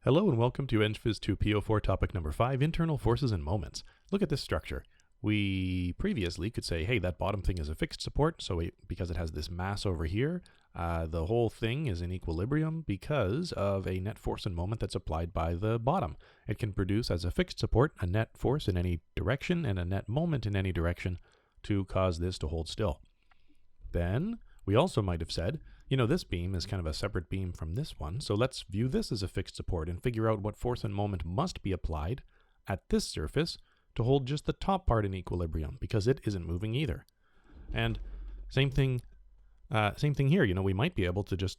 Hello and welcome to EP2P04 topic number 5, internal forces and moments. Look at this structure. We previously could say, hey, that bottom thing is a fixed support, so because it has this mass over here, the whole thing is in equilibrium because of a net force and moment that's applied by the bottom. It can produce as a fixed support a net force in any direction and a net moment in any direction to cause this to hold still. Then we also might have said, this beam is kind of a separate beam from this one, so let's view this as a fixed support and figure out what force and moment must be applied at this surface to hold just the top part in equilibrium, because it isn't moving either. And same thing here. We might be able to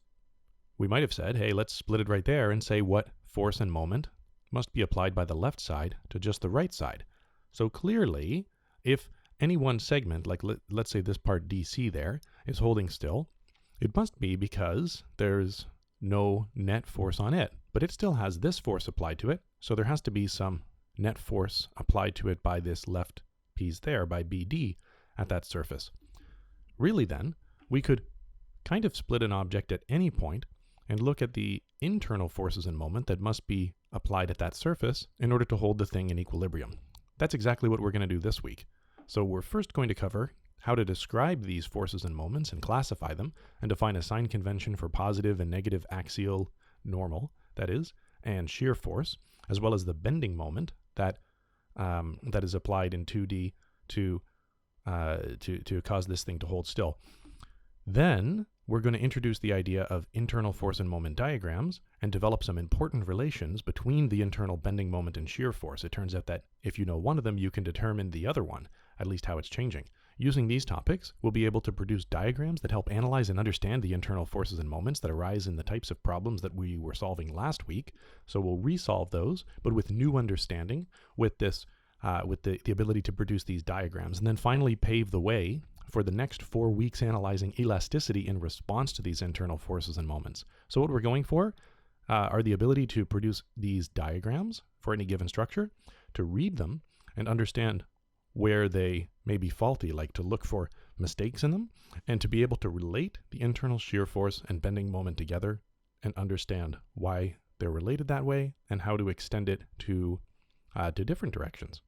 we might have said, hey, let's split it right there and say what force and moment must be applied by the left side to just the right side. So clearly, if any one segment, like let's say this part DC there, is holding still, it must be because there's no net force on it, but it still has this force applied to it, so there has to be some net force applied to it by this left piece there, by BD, at that surface. Really then, we could kind of split an object at any point and look at the internal forces and moment that must be applied at that surface in order to hold the thing in equilibrium. That's exactly what we're going to do this week. So we're first going to cover how to describe these forces and moments and classify them, and define a sign convention for positive and negative axial normal, that is, and shear force, as well as the bending moment that is applied in 2D to cause this thing to hold still. Then we're going to introduce the idea of internal force and moment diagrams and develop some important relations between the internal bending moment and shear force. It turns out that if you know one of them, you can determine the other one, at least how it's changing. Using these topics, we'll be able to produce diagrams that help analyze and understand the internal forces and moments that arise in the types of problems that we were solving last week. So we'll resolve those, but with new understanding, with the ability to produce these diagrams, and then finally pave the way for the next 4 weeks analyzing elasticity in response to these internal forces and moments. So what we're going for are the ability to produce these diagrams for any given structure, to read them and understand where they may be faulty, like to look for mistakes in them, and to be able to relate the internal shear force and bending moment together and understand why they're related that way and how to extend it to different directions.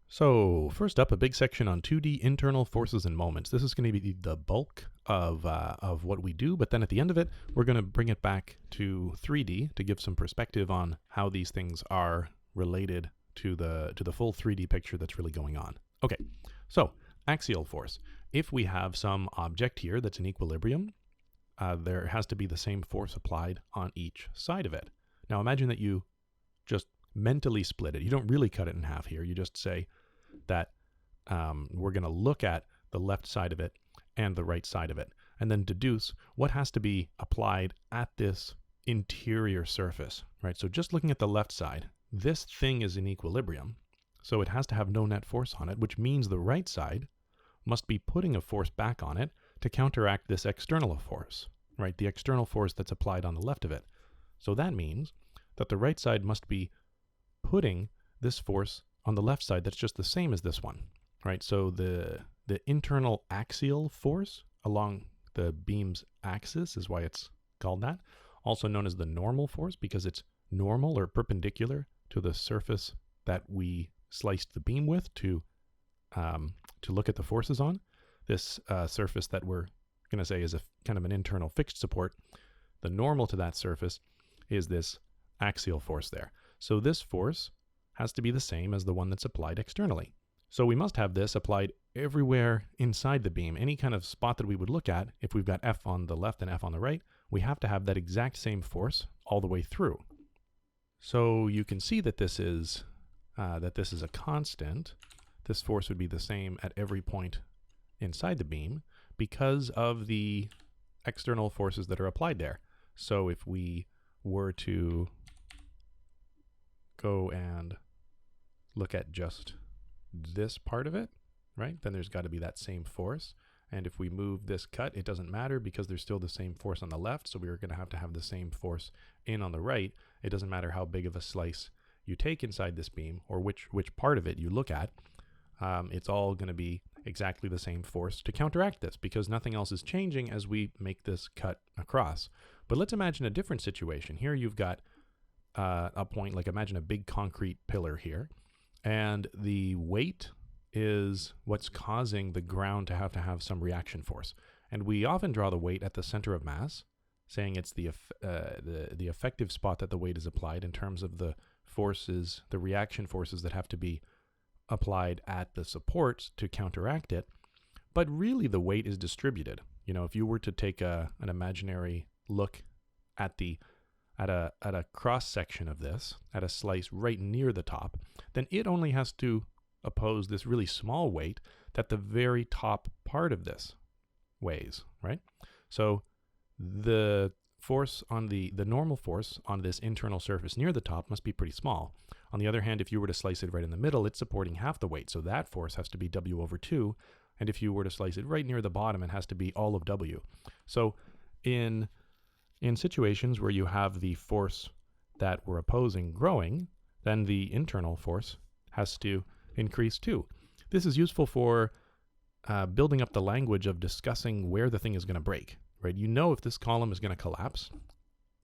So first up, a big section on 2D internal forces and moments. This is going to be the bulk of what we do, but then at the end of it, we're going to bring it back to 3D to give some perspective on how these things are related to the full 3D picture that's really going on. Okay, so axial force. If we have some object here that's in equilibrium, there has to be the same force applied on each side of it. Now imagine that you just mentally split it. You don't really cut it in half here. You just say that we're going to look at the left side of it and the right side of it, and then deduce what has to be applied at this interior surface, right? So just looking at the left side, this thing is in equilibrium, so it has to have no net force on it, which means the right side must be putting a force back on it to counteract this external force, right? The external force that's applied on the left of it. So that means that the right side must be putting this force on the left side that's just the same as this one, right? So the internal axial force along the beam's axis is why it's called that, also known as the normal force because it's normal or perpendicular to the surface that we sliced the beam with to look at the forces on. This surface that we're going to say is a kind of an internal fixed support. The normal to that surface is this axial force there. So this force has to be the same as the one that's applied externally. So we must have this applied everywhere inside the beam. Any kind of spot that we would look at, if we've got F on the left and F on the right, we have to have that exact same force all the way through. So you can see that this is a constant. This force would be the same at every point inside the beam because of the external forces that are applied there. So if we were to go and look at just this part of it, right, then there's got to be that same force. And if we move this cut, it doesn't matter because there's still the same force on the left, so we're going to have the same force in on the right. It doesn't matter how big of a slice you take inside this beam or which part of it you look at. It's all going to be exactly the same force to counteract this because nothing else is changing as we make this cut across. But let's imagine a different situation. Here you've got a point, like imagine a big concrete pillar here, and the weight is what's causing the ground to have some reaction force. And we often draw the weight at the center of mass, saying it's the effective spot that the weight is applied in terms of the forces, the reaction forces that have to be applied at the supports to counteract it. But really the weight is distributed. You know, if you were to take an imaginary look at a cross section of this, at a slice right near the top, then it only has to oppose this really small weight that the very top part of this weighs, right? So the force on the normal force on this internal surface near the top must be pretty small. On the other hand, if you were to slice it right in the middle, it's supporting half the weight, so that force has to be W over 2. And if you were to slice it right near the bottom, it has to be all of W. So in situations where you have the force that we're opposing growing, then the internal force has to increase too. This is useful for building up the language of discussing where the thing is going to break, right? You know if this column is going to collapse,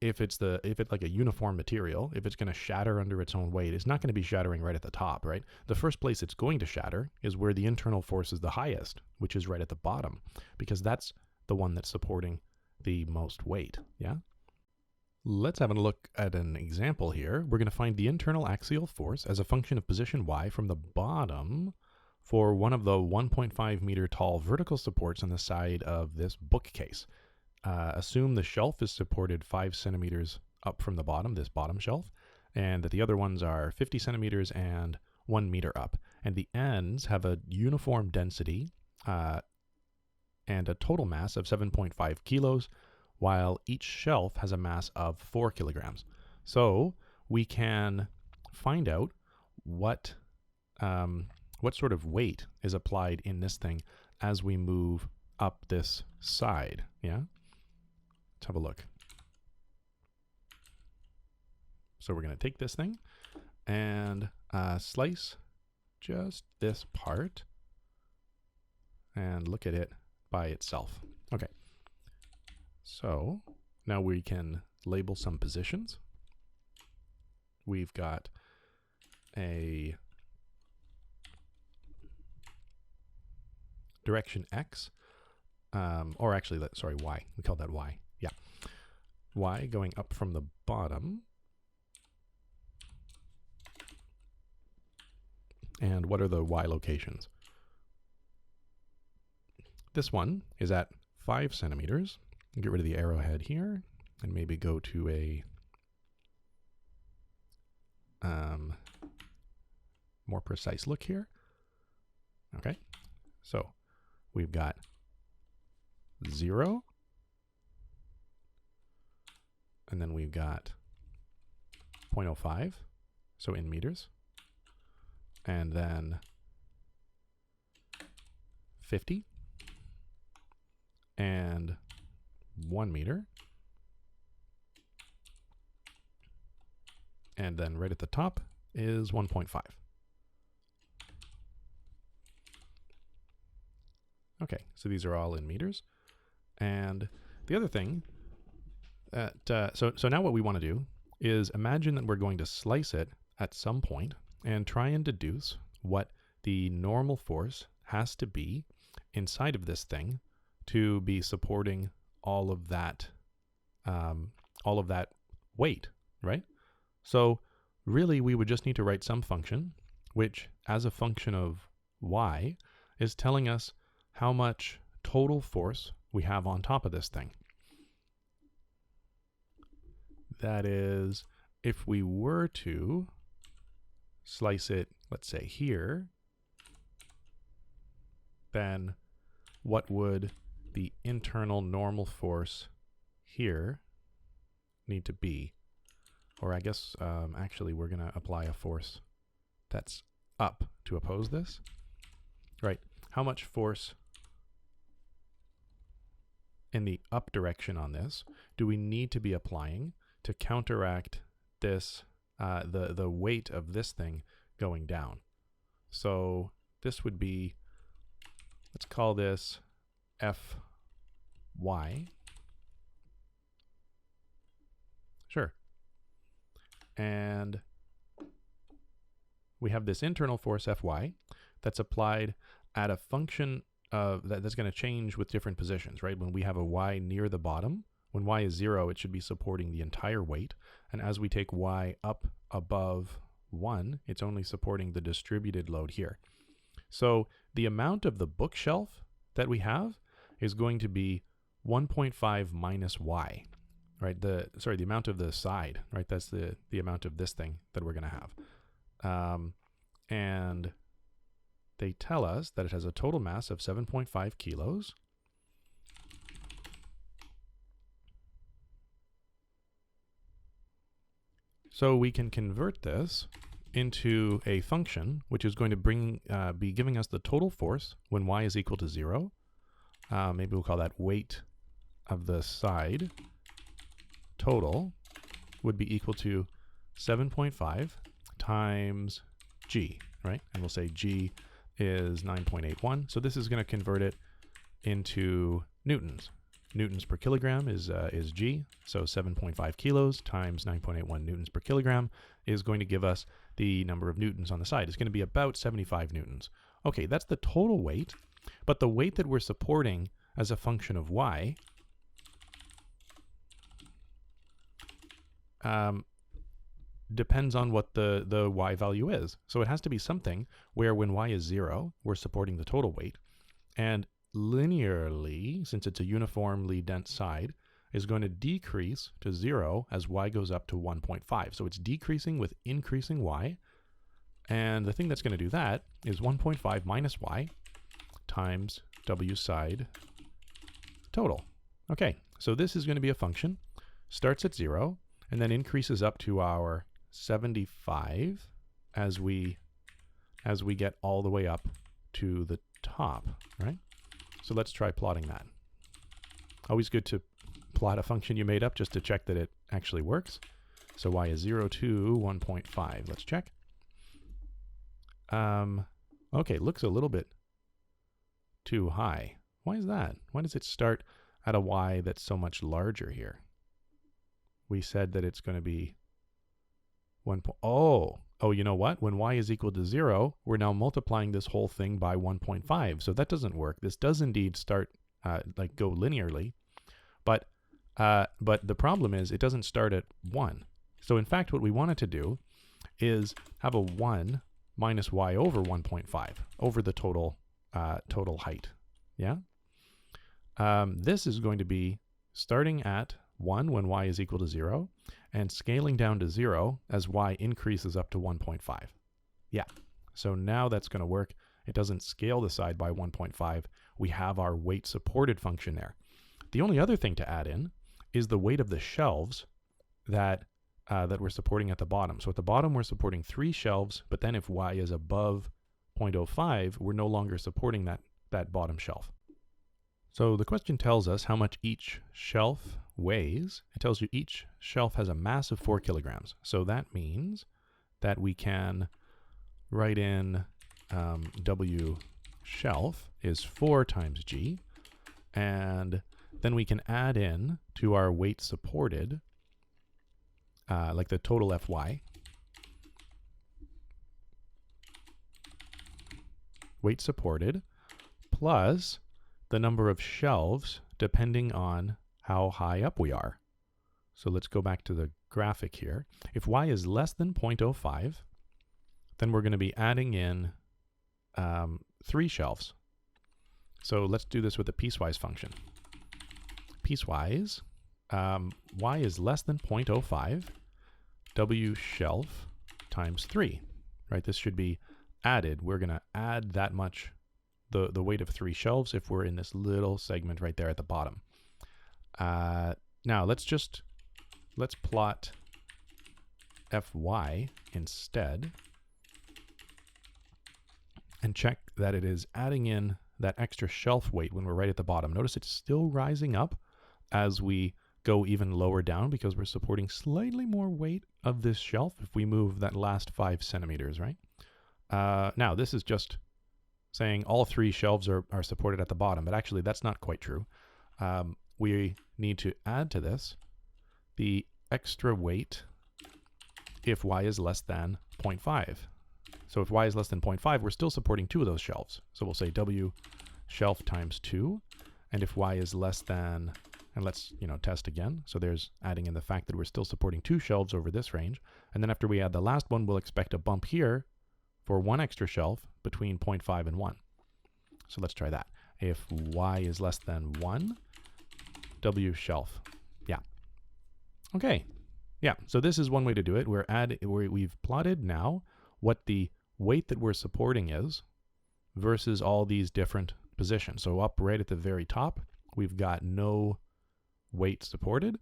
if it's like a uniform material, if it's going to shatter under its own weight, it's not going to be shattering right at the top, right? The first place it's going to shatter is where the internal force is the highest, which is right at the bottom, because that's the one that's supporting the most weight, yeah? Let's have a look at an example here. We're going to find the internal axial force as a function of position y from the bottom for one of the 1.5 meter tall vertical supports on the side of this bookcase. Assume the shelf is supported 5 centimeters up from the bottom, this bottom shelf, and that the other ones are 50 centimeters and 1 meter up. And the ends have a uniform density and a total mass of 7.5 kilos, while each shelf has a mass of 4 kilograms. So we can find out what sort of weight is applied in this thing as we move up this side, yeah? Let's have a look. So we're going to take this thing and slice just this part and look at it by itself. Okay. So now we can label some positions. We've got a direction X, or actually, sorry, Y. We call that Y. Yeah. Y going up from the bottom. And what are the Y locations? This one is at 5 centimeters. Get rid of the arrowhead here and maybe go to a more precise look here. Okay, so we've got 0, and then we've got 0.05, so in meters, and then 50, and 1 meter, and then right at the top is 1.5. Okay, so these are all in meters. And the other thing that, so now what we want to do is imagine that we're going to slice it at some point and try and deduce what the normal force has to be inside of this thing to be supporting all of that weight, right? So really we would just need to write some function which, as a function of y, is telling us how much total force we have on top of this thing. That is, if we were to slice it, let's say here, then what would the internal normal force here need to be? Or I guess actually we're going to apply a force that's up to oppose this. Right. How much force in the up direction on this do we need to be applying to counteract this, the weight of this thing going down? So this would be, let's call this Fy. Sure. And we have this internal force Fy that's applied at a function that's going to change with different positions, right? When we have a y near the bottom, when y is 0, it should be supporting the entire weight. And as we take y up above 1, it's only supporting the distributed load here. So the amount of the bookshelf that we have is going to be 1.5 minus y, right? The amount of the side, right? That's the amount of this thing that we're going to have. And they tell us that it has a total mass of 7.5 kilos. So we can convert this into a function which is going to be giving us the total force when y is equal to 0. Maybe we'll call that weight of the side total would be equal to 7.5 times g, right? And we'll say g is 9.81. So this is going to convert it into newtons. Newtons per kilogram is g. So 7.5 kilos times 9.81 newtons per kilogram is going to give us the number of newtons on the side. It's going to be about 75 newtons. Okay, that's the total weight, but the weight that we're supporting as a function of y depends on what the y value is. So it has to be something where when y is 0, we're supporting the total weight. And linearly, since it's a uniformly dense side, is going to decrease to 0 as y goes up to 1.5. So it's decreasing with increasing y. And the thing that's going to do that is 1.5 minus y times w side total. Okay, so this is going to be a function, starts at 0, and then increases up to our 75 as we get all the way up to the top, right? So let's try plotting that. Always good to plot a function you made up just to check that it actually works. So y is 0 to 1.5. Let's check. Okay, looks a little bit too high. Why is that? Why does it start at a y that's so much larger here? We said that it's going to be 1. Oh, you know what? When y is equal to 0, we're now multiplying this whole thing by 1.5. So that doesn't work. This does indeed start go linearly, but the problem is it doesn't start at 1. So in fact, what we wanted to do is have a 1 minus y over 1.5 over the total height. Yeah. This is going to be starting at 1 when y is equal to 0 and scaling down to 0 as y increases up to 1.5. Yeah, so now that's going to work. It doesn't scale the side by 1.5. We have our weight supported function there. The only other thing to add in is the weight of the shelves that we're supporting at the bottom. So at the bottom, we're supporting 3 shelves, but then if y is above 0.05, we're no longer supporting that bottom shelf. So the question tells us how much each shelf weighs. It tells you each shelf has a mass of 4 kilograms. So that means that we can write in W shelf is 4 times G, and then we can add in to our weight supported, like the total Fy, weight supported, plus the number of shelves depending on how high up we are. So let's go back to the graphic here. If y is less than 0.05, then we're going to be adding in 3 shelves. So let's do this with a piecewise function. Piecewise, y is less than 0.05, w shelf times 3, right? This should be added. We're going to add that much, the weight of 3 shelves if we're in this little segment right there at the bottom. Now let's plot Fy instead and check that it is adding in that extra shelf weight when we're right at the bottom. Notice it's still rising up as we go even lower down because we're supporting slightly more weight of this shelf if we move that last 5 centimeters, right? Now this is just saying all 3 shelves are supported at the bottom, but actually that's not quite true. We need to add to this the extra weight if y is less than 0.5. So if y is less than 0.5, we're still supporting 2 of those shelves. So we'll say w shelf times 2. And if y is less than, and let's test again. So there's adding in the fact that we're still supporting 2 shelves over this range. And then after we add the last one, we'll expect a bump here for 1 extra shelf between 0.5 and 1. So let's try that. If y is less than 1, w shelf. Yeah. Okay. Yeah. So this is one way to do it. We've plotted now what the weight that we're supporting is versus all these different positions. So up right at the very top, we've got no weight supported.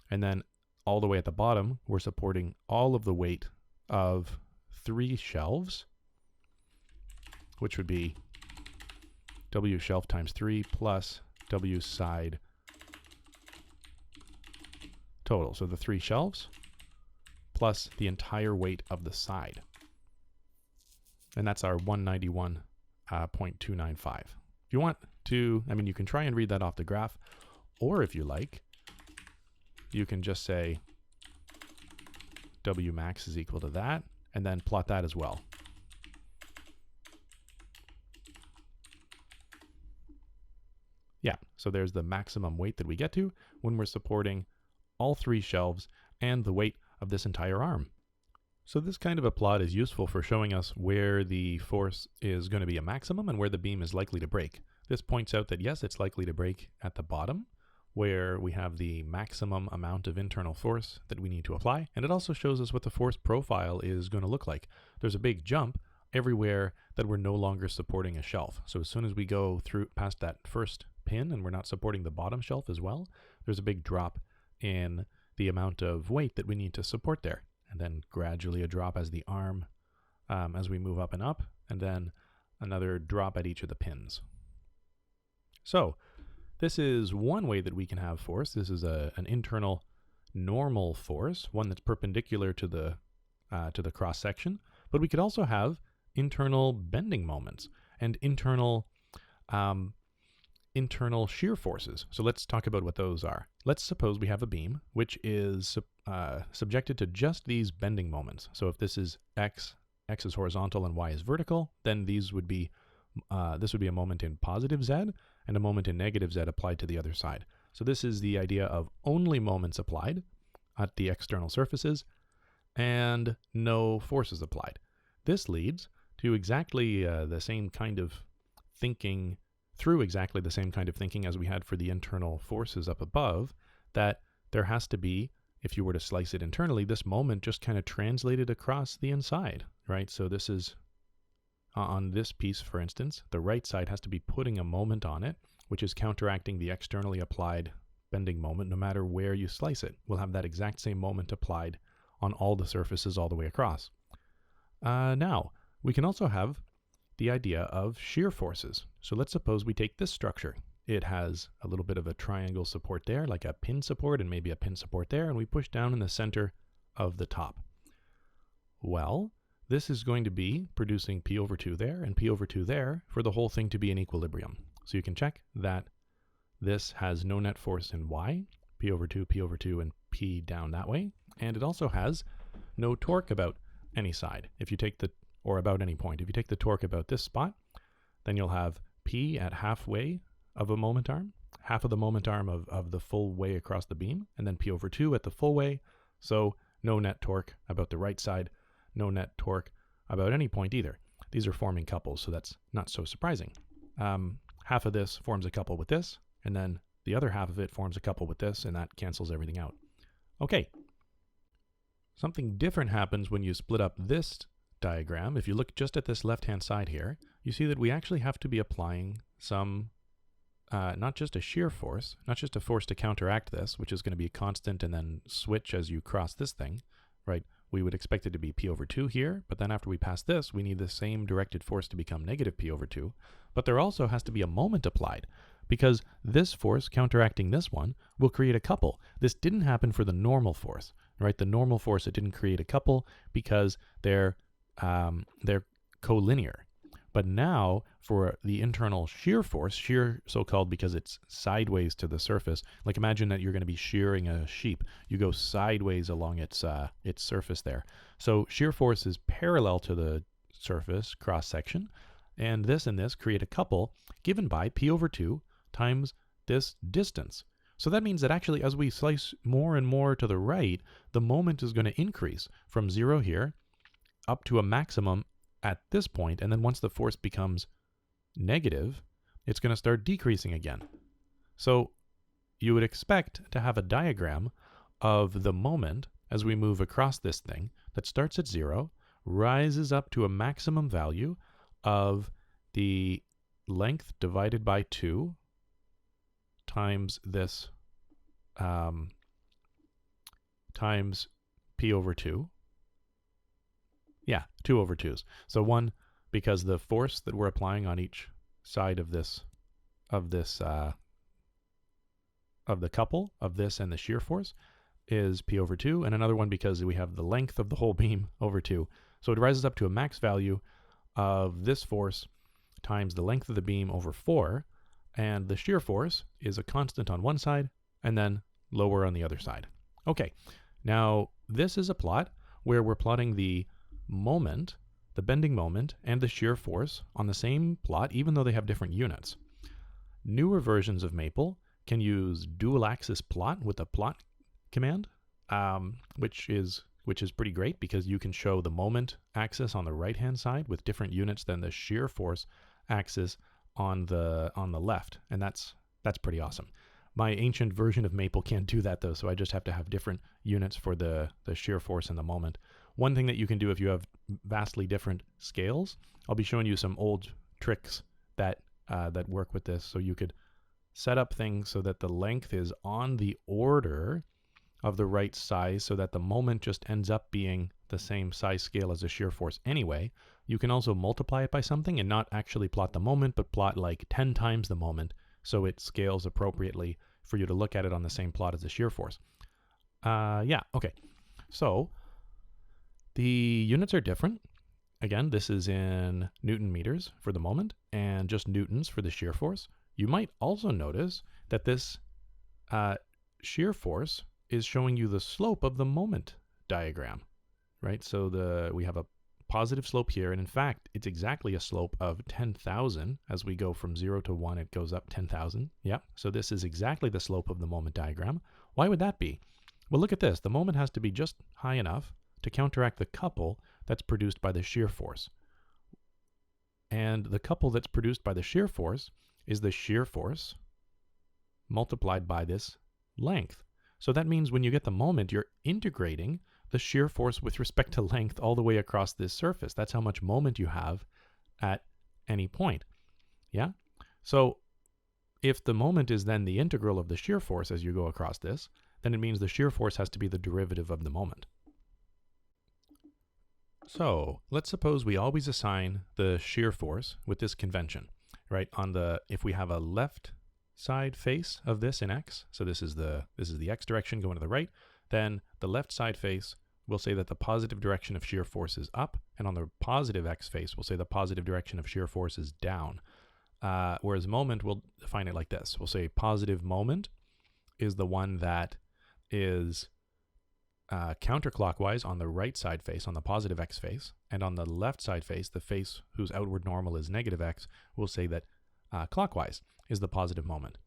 And then all the way at the bottom, we're supporting all of the weight of 3 shelves, which would be w shelf times 3 plus w side total. So the 3 shelves plus the entire weight of the side. And that's our 191.295. If you want to, you can try and read that off the graph, or if you like, you can just say W max is equal to that, and then plot that as well. Yeah, so there's the maximum weight that we get to when we're supporting all 3 shelves and the weight of this entire arm. So this kind of a plot is useful for showing us where the force is going to be a maximum and where the beam is likely to break. This points out that yes, it's likely to break at the bottom, where we have the maximum amount of internal force that we need to apply. And it also shows us what the force profile is going to look like. There's a big jump everywhere that we're no longer supporting a shelf. So as soon as we go through past that first pin and we're not supporting the bottom shelf as well, there's a big drop in the amount of weight that we need to support there. And then gradually a drop as the arm, as we move up and up, and then another drop at each of the pins. So this is one way that we can have force. This is an internal normal force, one that's perpendicular to the cross section. But we could also have internal bending moments and internal shear forces. So let's talk about what those are. Let's suppose we have a beam which is subjected to just these bending moments. So if this is x is horizontal and y is vertical, then these would be this would be a moment in positive z and a moment in negative z applied to the other side. So this is the idea of only moments applied at the external surfaces and no forces applied. This leads to exactly the same kind of thinking, through exactly the same kind of thinking as we had for the internal forces up above, that there has to be, if you were to slice it internally, this moment just kind of translated across the inside, right? So this is, on this piece, for instance, the right side has to be putting a moment on it, which is counteracting the externally applied bending moment no matter where you slice it. We'll have that exact same moment applied on all the surfaces all the way across. Now, we can also have the idea of shear forces. So let's suppose we take this structure. It has a little bit of a triangle support there, like a pin support and maybe a pin support there, and we push down in the center of the top. Well, this is going to be producing P over 2 there and P over 2 there for the whole thing to be in equilibrium. So you can check that this has no net force in Y, P over 2, and P down that way. And it also has no torque about any side. If you take the, or about any point, if you take the torque about this spot, then you'll have P at halfway of a moment arm, half of the moment arm of the full way across the beam, and then P over 2 at the full way. So no net torque about the right side, no net torque about any point either. These are forming couples, so that's not so surprising. Half of this forms a couple with this, and then the other half of it forms a couple with this, and that cancels everything out. Okay. Something different happens when you split up this diagram. If you look just at this left-hand side here, you see that we actually have to be applying some, not just a shear force, not just a force to counteract this, which is going to be a constant and then switch as you cross this thing, right? We would expect it to be P over 2 here, but then after we pass this, we need the same directed force to become negative P over 2. But there also has to be a moment applied, because this force counteracting this one will create a couple. This didn't happen for the normal force, right? The normal force, it didn't create a couple because they're collinear. But now for the internal shear force, shear so-called because it's sideways to the surface. Like imagine that you're going to be shearing a sheep. You go sideways along its surface there. So shear force is parallel to the surface cross section, and this create a couple given by P over 2 times this distance. So that means that actually as we slice more and more to the right, the moment is going to increase from 0 here up to a maximum at this point, and then once the force becomes negative, it's going to start decreasing again. So you would expect to have a diagram of the moment as we move across this thing that starts at 0, rises up to a maximum value of the length divided by 2 times this times P over 2. Yeah, 2 over 2s. So 1, because the force that we're applying on each side of this, of the couple of this and the shear force is P over 2, and another one because we have the length of the whole beam over 2. So it rises up to a max value of this force times the length of the beam over 4, and the shear force is a constant on one side and then lower on the other side. Okay, now this is a plot where we're plotting the moment, the bending moment, and the shear force on the same plot, even though they have different units. Newer versions of Maple can use dual axis plot with a plot command, which is pretty great because you can show the moment axis on the right hand side with different units than the shear force axis on the left, and that's pretty awesome. My ancient version of Maple can't do that though, so I just have to have different units for the shear force and the moment. One thing that you can do if you have vastly different scales, I'll be showing you some old tricks that work with this. So you could set up things so that the length is on the order of the right size so that the moment just ends up being the same size scale as the shear force anyway. You can also multiply it by something and not actually plot the moment, but plot like 10 times the moment so it scales appropriately for you to look at it on the same plot as the shear force. Yeah, okay. So the units are different. Again, this is in Newton meters for the moment and just newtons for the shear force. You might also notice that this shear force is showing you the slope of the moment diagram, right? So we have a positive slope here, and in fact, it's exactly a slope of 10,000. As we go from 0 to 1, it goes up 10,000. Yeah, so this is exactly the slope of the moment diagram. Why would that be? Well, look at this. The moment has to be just high enough to counteract the couple that's produced by the shear force. And the couple that's produced by the shear force is the shear force multiplied by this length. So that means when you get the moment, you're integrating the shear force with respect to length all the way across this surface. That's how much moment you have at any point. Yeah? So if the moment is then the integral of the shear force as you go across this, then it means the shear force has to be the derivative of the moment. So let's suppose we always assign the shear force with this convention, right? If we have a left side face of this in x, so this is the x direction going to the right, then the left side face will say that the positive direction of shear force is up, and on the positive x face we'll say the positive direction of shear force is down. Whereas moment, we'll define it like this. We'll say positive moment is the one that is counterclockwise on the right side face, on the positive x face, and on the left side face, the face whose outward normal is negative x, we'll say that clockwise is the positive moment.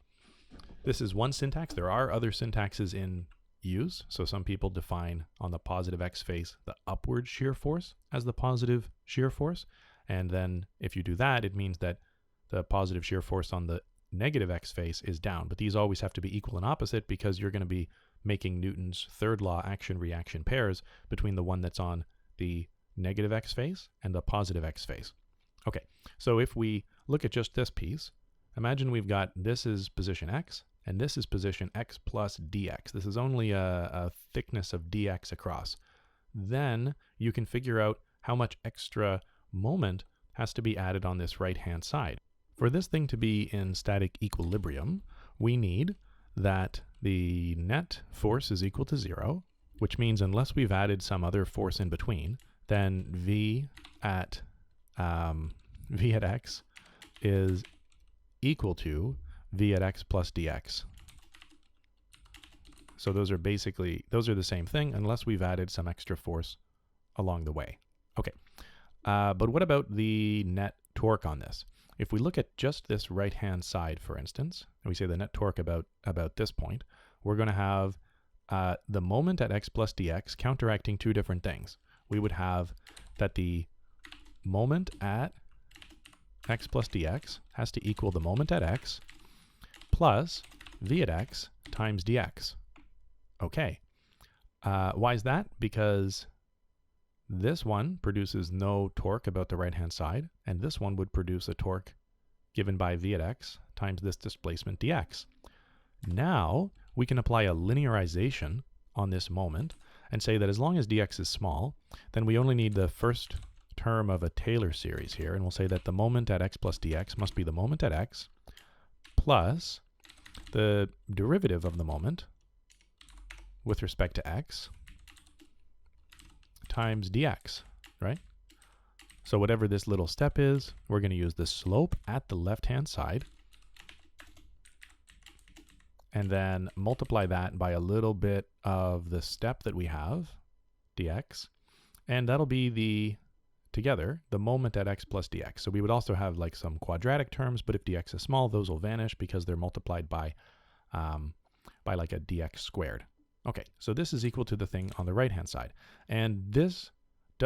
This is one syntax. There are other syntaxes in use. So some people define on the positive x face the upward shear force as the positive shear force. And then if you do that, it means that the positive shear force on the negative x face is down. But these always have to be equal and opposite because you're going to be making Newton's third law action-reaction pairs between the one that's on the negative x face and the positive x face. Okay, so if we look at just this piece, imagine we've got this is position x, and this is position x plus dx. This is only a thickness of dx across. Then you can figure out how much extra moment has to be added on this right-hand side. For this thing to be in static equilibrium, we need that the net force is equal to 0, which means unless we've added some other force in between, then V at V at x is equal to V at x plus dx. So those are the same thing unless we've added some extra force along the way. Okay, but what about the net torque on this? If we look at just this right-hand side, for instance, and we say the net torque about this point, we're going to have the moment at x plus dx counteracting two different things. We would have that the moment at x plus dx has to equal the moment at x plus v at x times dx. Okay. Why is that? Because this one produces no torque about the right-hand side, and this one would produce a torque given by v at x times this displacement dx. Now, we can apply a linearization on this moment and say that as long as dx is small, then we only need the first term of a Taylor series here, and we'll say that the moment at x plus dx must be the moment at x plus the derivative of the moment with respect to x times dx, right? So whatever this little step is, we're going to use the slope at the left-hand side and then multiply that by a little bit of the step that we have, dx, and that'll be together, the moment at x plus dx. So we would also have like some quadratic terms, but if dx is small, those will vanish because they're multiplied by like a dx squared. Okay, so this is equal to the thing on the right-hand side. And this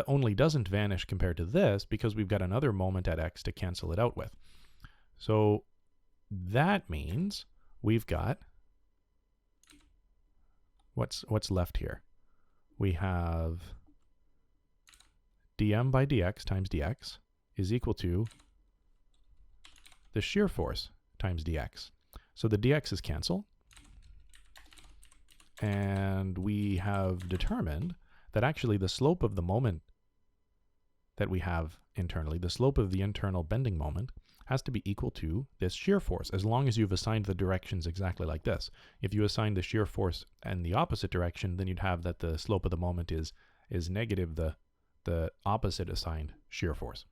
only doesn't vanish compared to this because we've got another moment at x to cancel it out with. So that means we've got, what's left here? We have dm by dx times dx is equal to the shear force times dx. So the dx is canceled. And we have determined that actually the slope of the moment that we have internally, the slope of the internal bending moment, has to be equal to this shear force, as long as you've assigned the directions exactly like this. If you assign the shear force in the opposite direction, then you'd have that the slope of the moment is negative the opposite assigned shear force.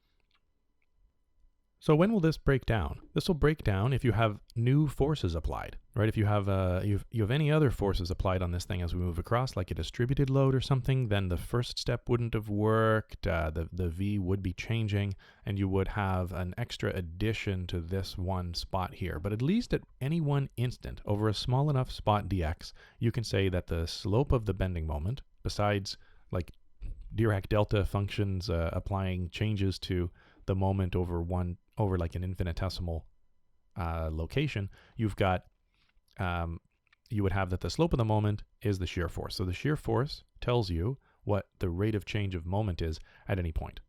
So when will this break down? This will break down if you have new forces applied, right? If you have you have any other forces applied on this thing as we move across, like a distributed load or something, then the first step wouldn't have worked. The V would be changing, and you would have an extra addition to this one spot here. But at least at any one instant, over a small enough spot dx, you can say that the slope of the bending moment, besides like Dirac delta functions applying changes to the moment over like an infinitesimal location, you've got, you would have that the slope of the moment is the shear force. So the shear force tells you what the rate of change of moment is at any point.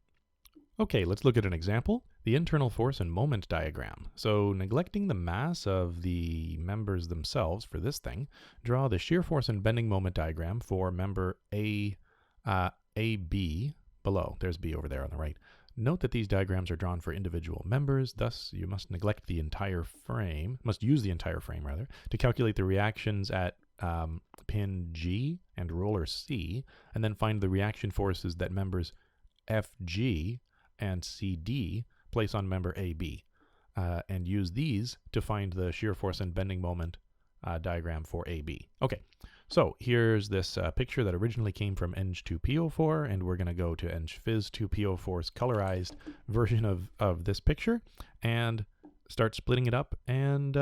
Okay, let's look at an example, the internal force and moment diagram. So neglecting the mass of the members themselves for this thing, draw the shear force and bending moment diagram for member AB below. There's B over there on the right. Note that these diagrams are drawn for individual members, thus you must use the entire frame rather, to calculate the reactions at pin G and roller C, and then find the reaction forces that members FG and CD place on member AB, and use these to find the shear force and bending moment diagram for AB. Okay, so here's this picture that originally came from EP2P04, and we're going to go to EP2P04's colorized version of this picture and start splitting it up and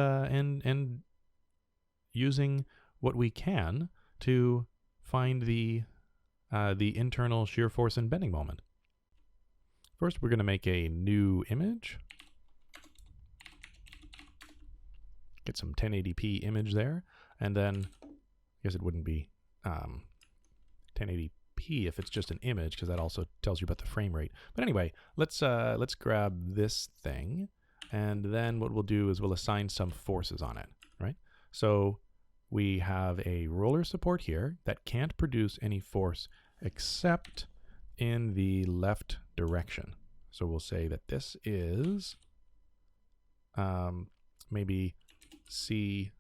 using what we can to find the internal shear force and bending moment. First, we're going to make a new image. Get some 1080p image there, and then I guess it wouldn't be 1080p if it's just an image, because that also tells you about the frame rate. But anyway, let's grab this thing, and then what we'll do is we'll assign some forces on it, right? So we have a roller support here that can't produce any force except in the left direction. So we'll say that this is maybe CX,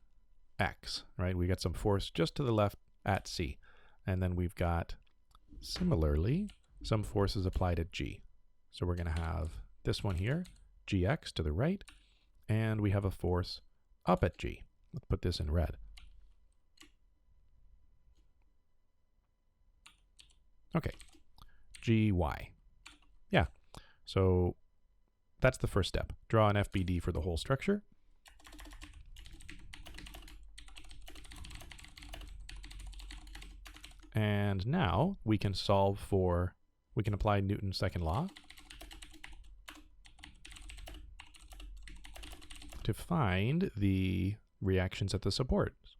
right? We got some force just to the left at C. And then we've got, similarly, some forces applied at G. So we're going to have this one here, gx to the right, and we have a force up at g. Let's put this in red. Okay, gy. Yeah, so that's the first step. Draw an FBD for the whole structure. And now we can we can apply Newton's second law to find the reactions at the supports.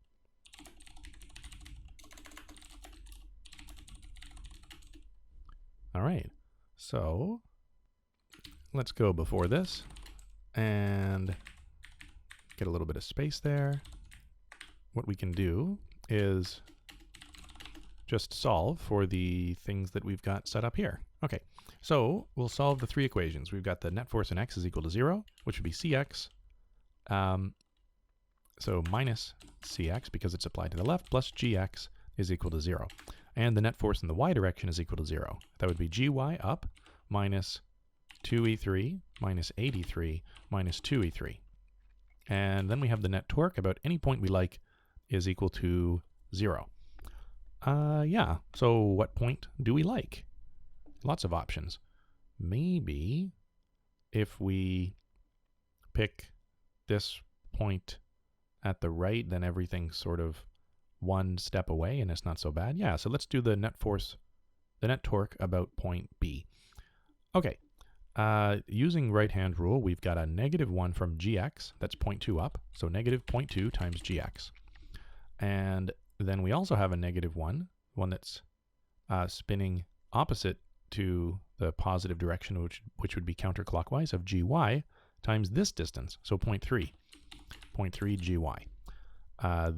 All right, so let's go before this and get a little bit of space there. What we can do is just solve for the things that we've got set up here. Okay, so we'll solve the three equations. We've got the net force in x is equal to 0, which would be cx. So minus cx, because it's applied to the left, plus gx is equal to 0. And the net force in the y direction is equal to 0. That would be gy up minus 2e3 minus 83 minus 2e3. And then we have the net torque about any point we like is equal to 0. Yeah, so what point do we like? Lots of options. Maybe if we pick this point at the right, then everything's sort of one step away and it's not so bad. Yeah, so let's do the net force, the net torque about point B. Okay, using right-hand rule, we've got a -1 from gx, that's 0.2 up, so -0.2 times gx. And then we also have a -1, one that's spinning opposite to the positive direction, which would be counterclockwise, of gy times this distance, so 0.3 gy.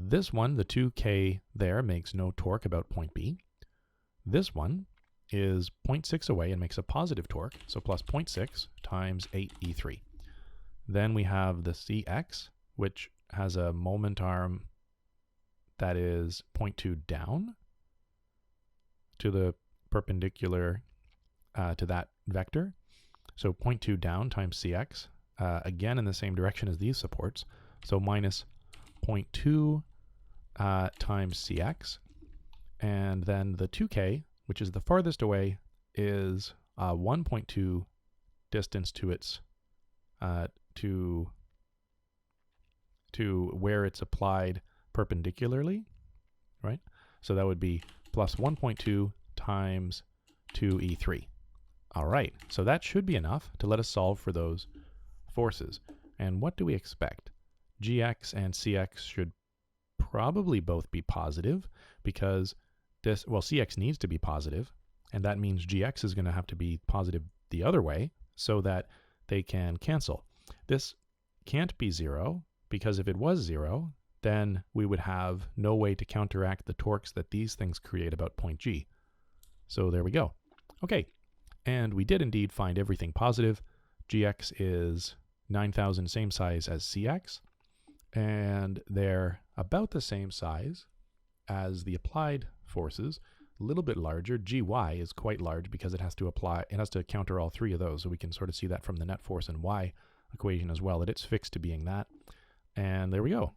This one, the 2k there, makes no torque about point B. This one is 0.6 away and makes a positive torque, so plus 0.6 times 8e3. Then we have the cx, which has a moment arm that is 0.2 down to the perpendicular to that vector. So 0.2 down times cx, again in the same direction as these supports. So minus 0.2 times cx. And then the 2k, which is the farthest away, is 1.2 distance to its to where it's applied perpendicularly, right? So that would be plus 1.2 times 2e3. All right, so that should be enough to let us solve for those forces. And what do we expect? Gx and Cx should probably both be positive because this, well, Cx needs to be positive, and that means Gx is going to have to be positive the other way so that they can cancel. This can't be 0 because if it was 0, then we would have no way to counteract the torques that these things create about point G. So there we go. Okay, and we did indeed find everything positive. Gx is 9,000, same size as Cx, and they're about the same size as the applied forces, a little bit larger. Gy is quite large because it has to counter all three of those, so we can sort of see that from the net force and y equation as well, that it's fixed to being that. And there we go.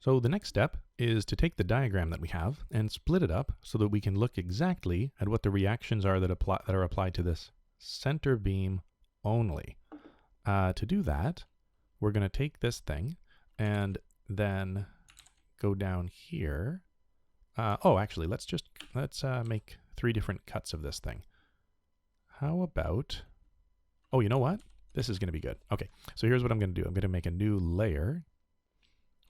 So the next step is to take the diagram that we have and split it up so that we can look exactly at what the reactions are that are applied to this center beam only. To do that, we're going to take this thing and then go down here. Actually, let's make 3 different cuts of this thing. How about, oh, you know what? This is going to be good. Okay, so here's what I'm going to do. I'm going to make a new layer,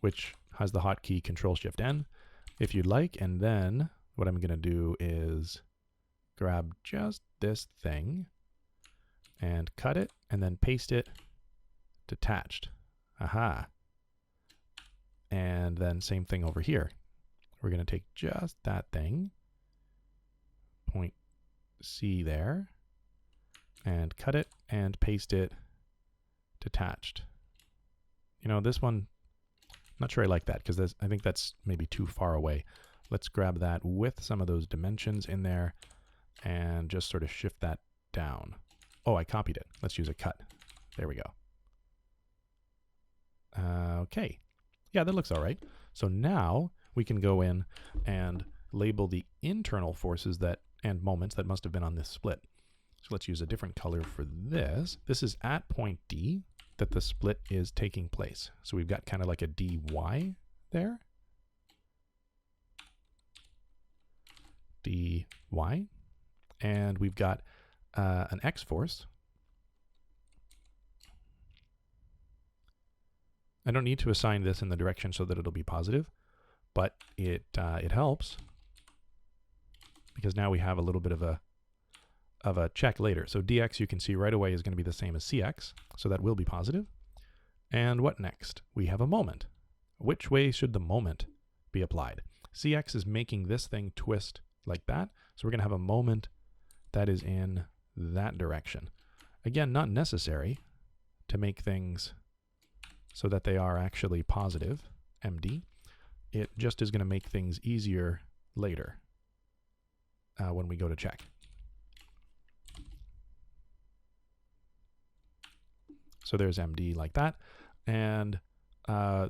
which has the hotkey Control-Shift-N, if you'd like, and then what I'm going to do is grab just this thing and cut it and then paste it detached. Aha. And then same thing over here. We're going to take just that thing, point C there, and cut it and paste it detached. You know, this one, I'm not sure I like that because I think that's maybe too far away. Let's grab that with some of those dimensions in there and just sort of shift that down. Oh, I copied it. Let's use a cut. There we go. Okay. Yeah, that looks all right. So now we can go in and label the internal forces that and moments that must have been on this split. So let's use a different color for this. This is at point D that the split is taking place. So we've got kind of like a dy there. dy. And we've got an x force. I don't need to assign this in the direction so that it'll be positive, but it helps because now we have a little bit of a check later. So dx you can see right away is going to be the same as cx, so that will be positive. And what next? We have a moment. Which way should the moment be applied? Cx is making this thing twist like that, so we're going to have a moment that is in that direction. Again, not necessary to make things so that they are actually positive, MD. It just is going to make things easier later when we go to check. So there's MD like that. And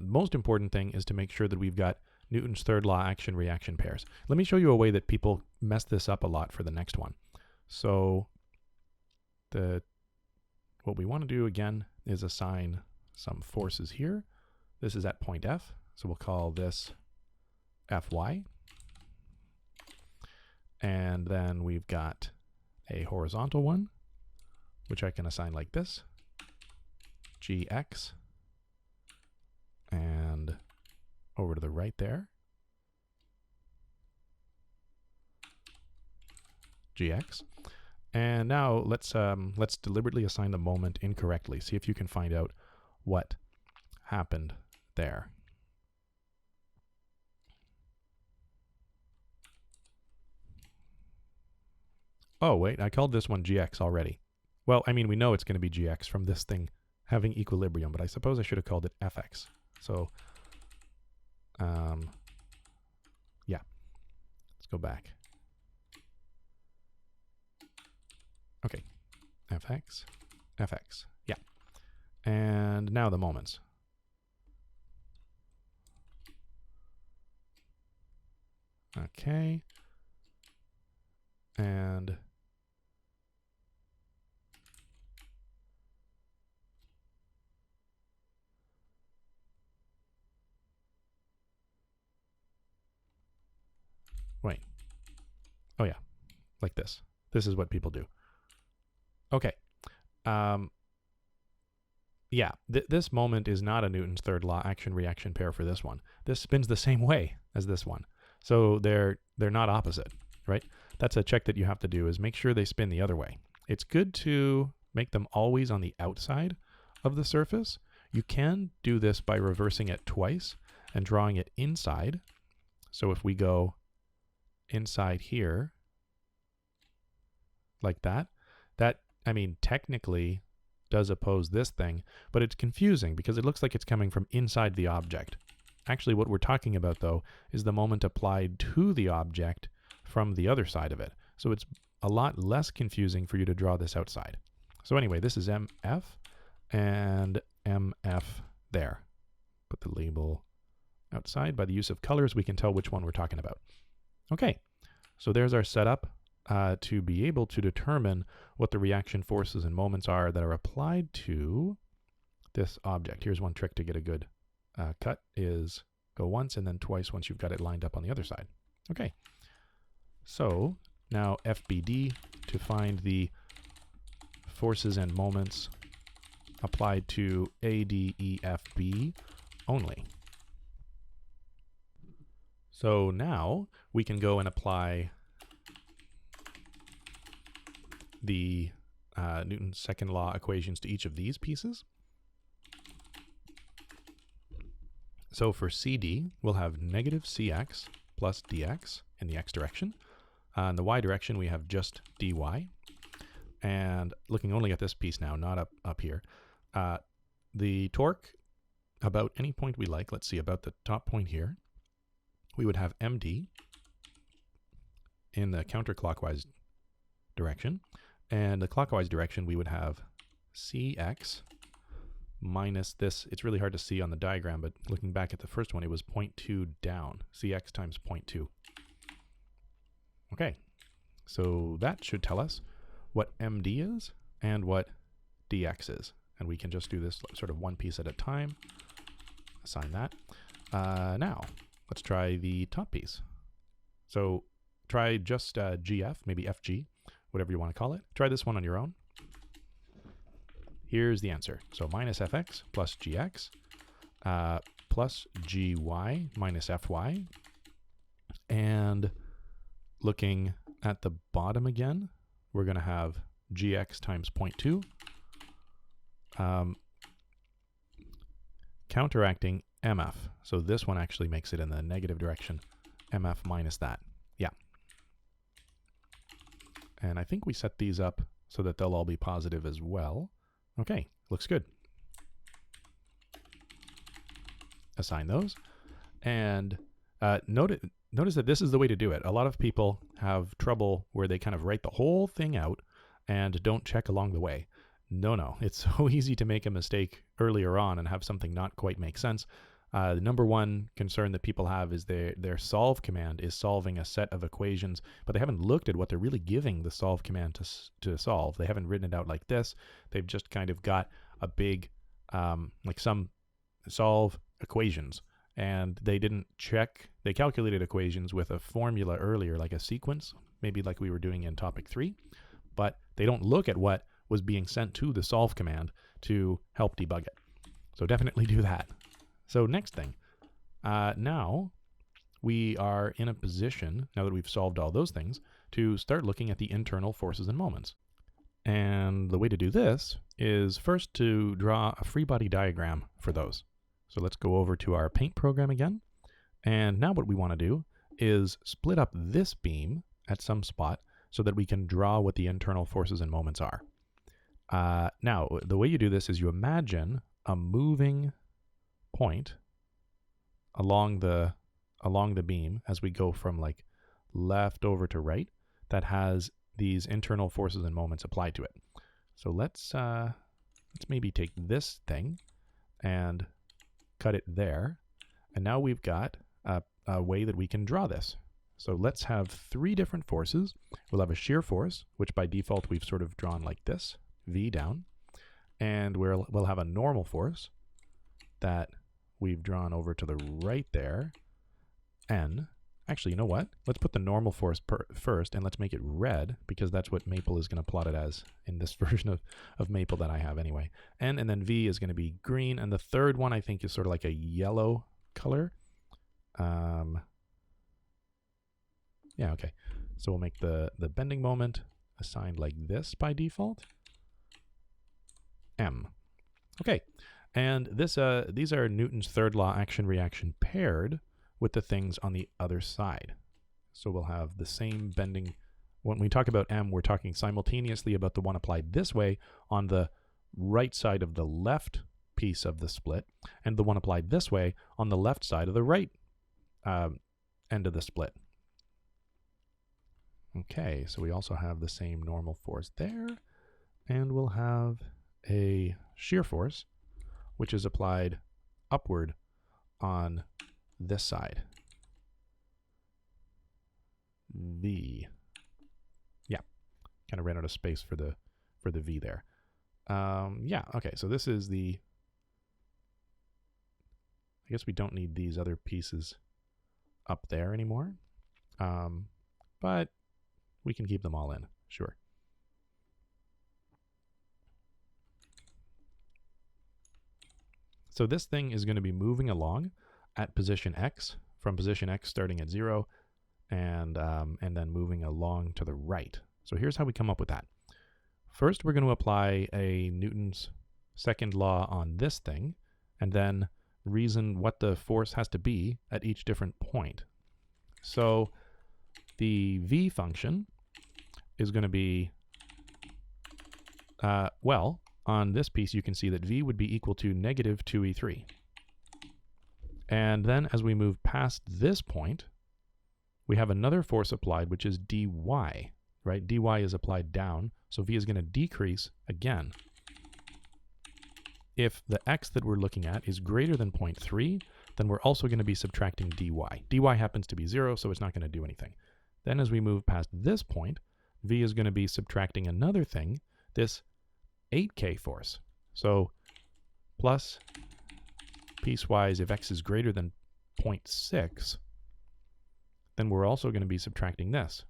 most important thing is to make sure that we've got Newton's third law action-reaction pairs. Let me show you a way that people mess this up a lot for the next one. So what we want to do again is assign some forces here. This is at point F, so we'll call this Fy. And then we've got a horizontal one, which I can assign like this, Gx, and over to the right there, Gx. And now let's deliberately assign the moment incorrectly. See if you can find out what happened there. Oh, wait, I called this one Gx already. Well, I mean, we know it's going to be Gx from this thing having equilibrium, but I suppose I should have called it Fx. So, yeah, let's go back. Okay, Fx, Fx, yeah. And now the moments. Okay. And wait. Oh yeah, like this. This is what people do. Okay. Yeah, this moment is not a Newton's third law action-reaction pair for this one. This spins the same way as this one. So they're not opposite, right? That's a check that you have to do, is make sure they spin the other way. It's good to make them always on the outside of the surface. You can do this by reversing it twice and drawing it inside. So if we go inside here, like that, I mean, technically does oppose this thing, but it's confusing because it looks like it's coming from inside the object. Actually, what we're talking about, though, is the moment applied to the object from the other side of it. So it's a lot less confusing for you to draw this outside. So anyway, this is MF and MF there. Put the label outside. By the use of colors, we can tell which one we're talking about. Okay, so there's our setup to be able to determine what the reaction forces and moments are that are applied to this object. Here's one trick to get a good cut is go once and then twice once you've got it lined up on the other side. Okay, so now FBD to find the forces and moments applied to ADEFB only. So now we can go and apply the Newton's second law equations to each of these pieces. So for CD, we'll have negative Cx plus dx in the x direction. In the y direction, we have just dy. And looking only at this piece now, not up here, the torque about any point we like, let's see, about the top point here, we would have md in the counterclockwise direction. And the clockwise direction, we would have Cx minus this. It's really hard to see on the diagram, but looking back at the first one, it was 0.2 down. Cx times 0.2. Okay, so that should tell us what MD is and what dx is. And we can just do this sort of one piece at a time. Assign that. Now, let's try the top piece. So try just GF, maybe FG, whatever you want to call it. Try this one on your own. Here's the answer. So minus fx plus gx plus gy minus fy. And looking at the bottom again, we're going to have gx times 0.2. Counteracting mf. So this one actually makes it in the negative direction. mf minus that. Yeah. And I think we set these up so that they'll all be positive as well. Okay, looks good. Assign those. And notice that this is the way to do it. A lot of people have trouble where they kind of write the whole thing out and don't check along the way. No. It's so easy to make a mistake earlier on and have something not quite make sense. The number one concern that people have is their solve command is solving a set of equations, but they haven't looked at what they're really giving the solve command to solve. They haven't written it out like this. They've just kind of got a big, like some solve equations, and they didn't check. They calculated equations with a formula earlier, like a sequence, maybe like we were doing in topic 3, but they don't look at what was being sent to the solve command to help debug it. So definitely do that. So next thing, now we are in a position, now that we've solved all those things, to start looking at the internal forces and moments. And the way to do this is first to draw a free body diagram for those. So let's go over to our paint program again. And now what we want to do is split up this beam at some spot so that we can draw what the internal forces and moments are. Now, the way you do this is you imagine a moving point along the beam as we go from like left over to right that has these internal forces and moments applied to it. So let's maybe take this thing and cut it there. And now we've got a way that we can draw this. So let's have 3 different forces. We'll have a shear force, which by default we've sort of drawn like this, V down. And we'll have a normal force that we've drawn over to the right there, N. Actually, you know what? Let's put the normal force first, and let's make it red, because that's what Maple is going to plot it as in this version of Maple that I have anyway. N, and then V is going to be green, and the third one I think is sort of like a yellow color. Yeah, okay. So we'll make the bending moment assigned like this by default. M. Okay. And this these are Newton's third law action-reaction paired with the things on the other side. So we'll have the same bending. When we talk about M, we're talking simultaneously about the one applied this way on the right side of the left piece of the split, and the one applied this way on the left side of the right end of the split. Okay, so we also have the same normal force there, and we'll have a shear force, which is applied upward on this side. V. Yeah, kind of ran out of space for the V there. Yeah, okay, so this is the, I guess we don't need these other pieces up there anymore, but we can keep them all in, sure. So this thing is going to be moving along at position X, from position X starting at 0, and then moving along to the right. So here's how we come up with that. First, we're going to apply a Newton's second law on this thing, and then reason what the force has to be at each different point. So the V function is going to be, well, on this piece you can see that V would be equal to negative 2e3. And then as we move past this point, we have another force applied, which is dy, right? dy is applied down, so v is going to decrease again. If the x that we're looking at is greater than 0.3, then we're also going to be subtracting dy. dy happens to be 0, so it's not going to do anything. Then as we move past this point, v is going to be subtracting another thing, this 8k force. So plus piecewise, if x is greater than 0.6, then we're also going to be subtracting this,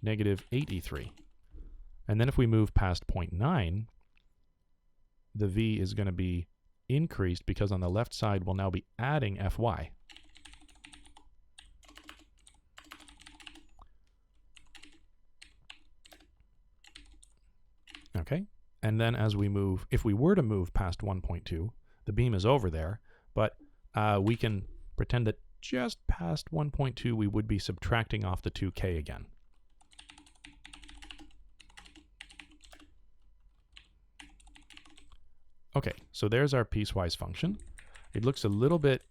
negative 8e3. And then if we move past 0.9, the v is going to be increased because on the left side we'll now be adding fy. Okay, and then as we move, if we were to move past 1.2, the beam is over there, but we can pretend that just past 1.2 we would be subtracting off the 2k again. Okay, so there's our piecewise function. It looks a little bit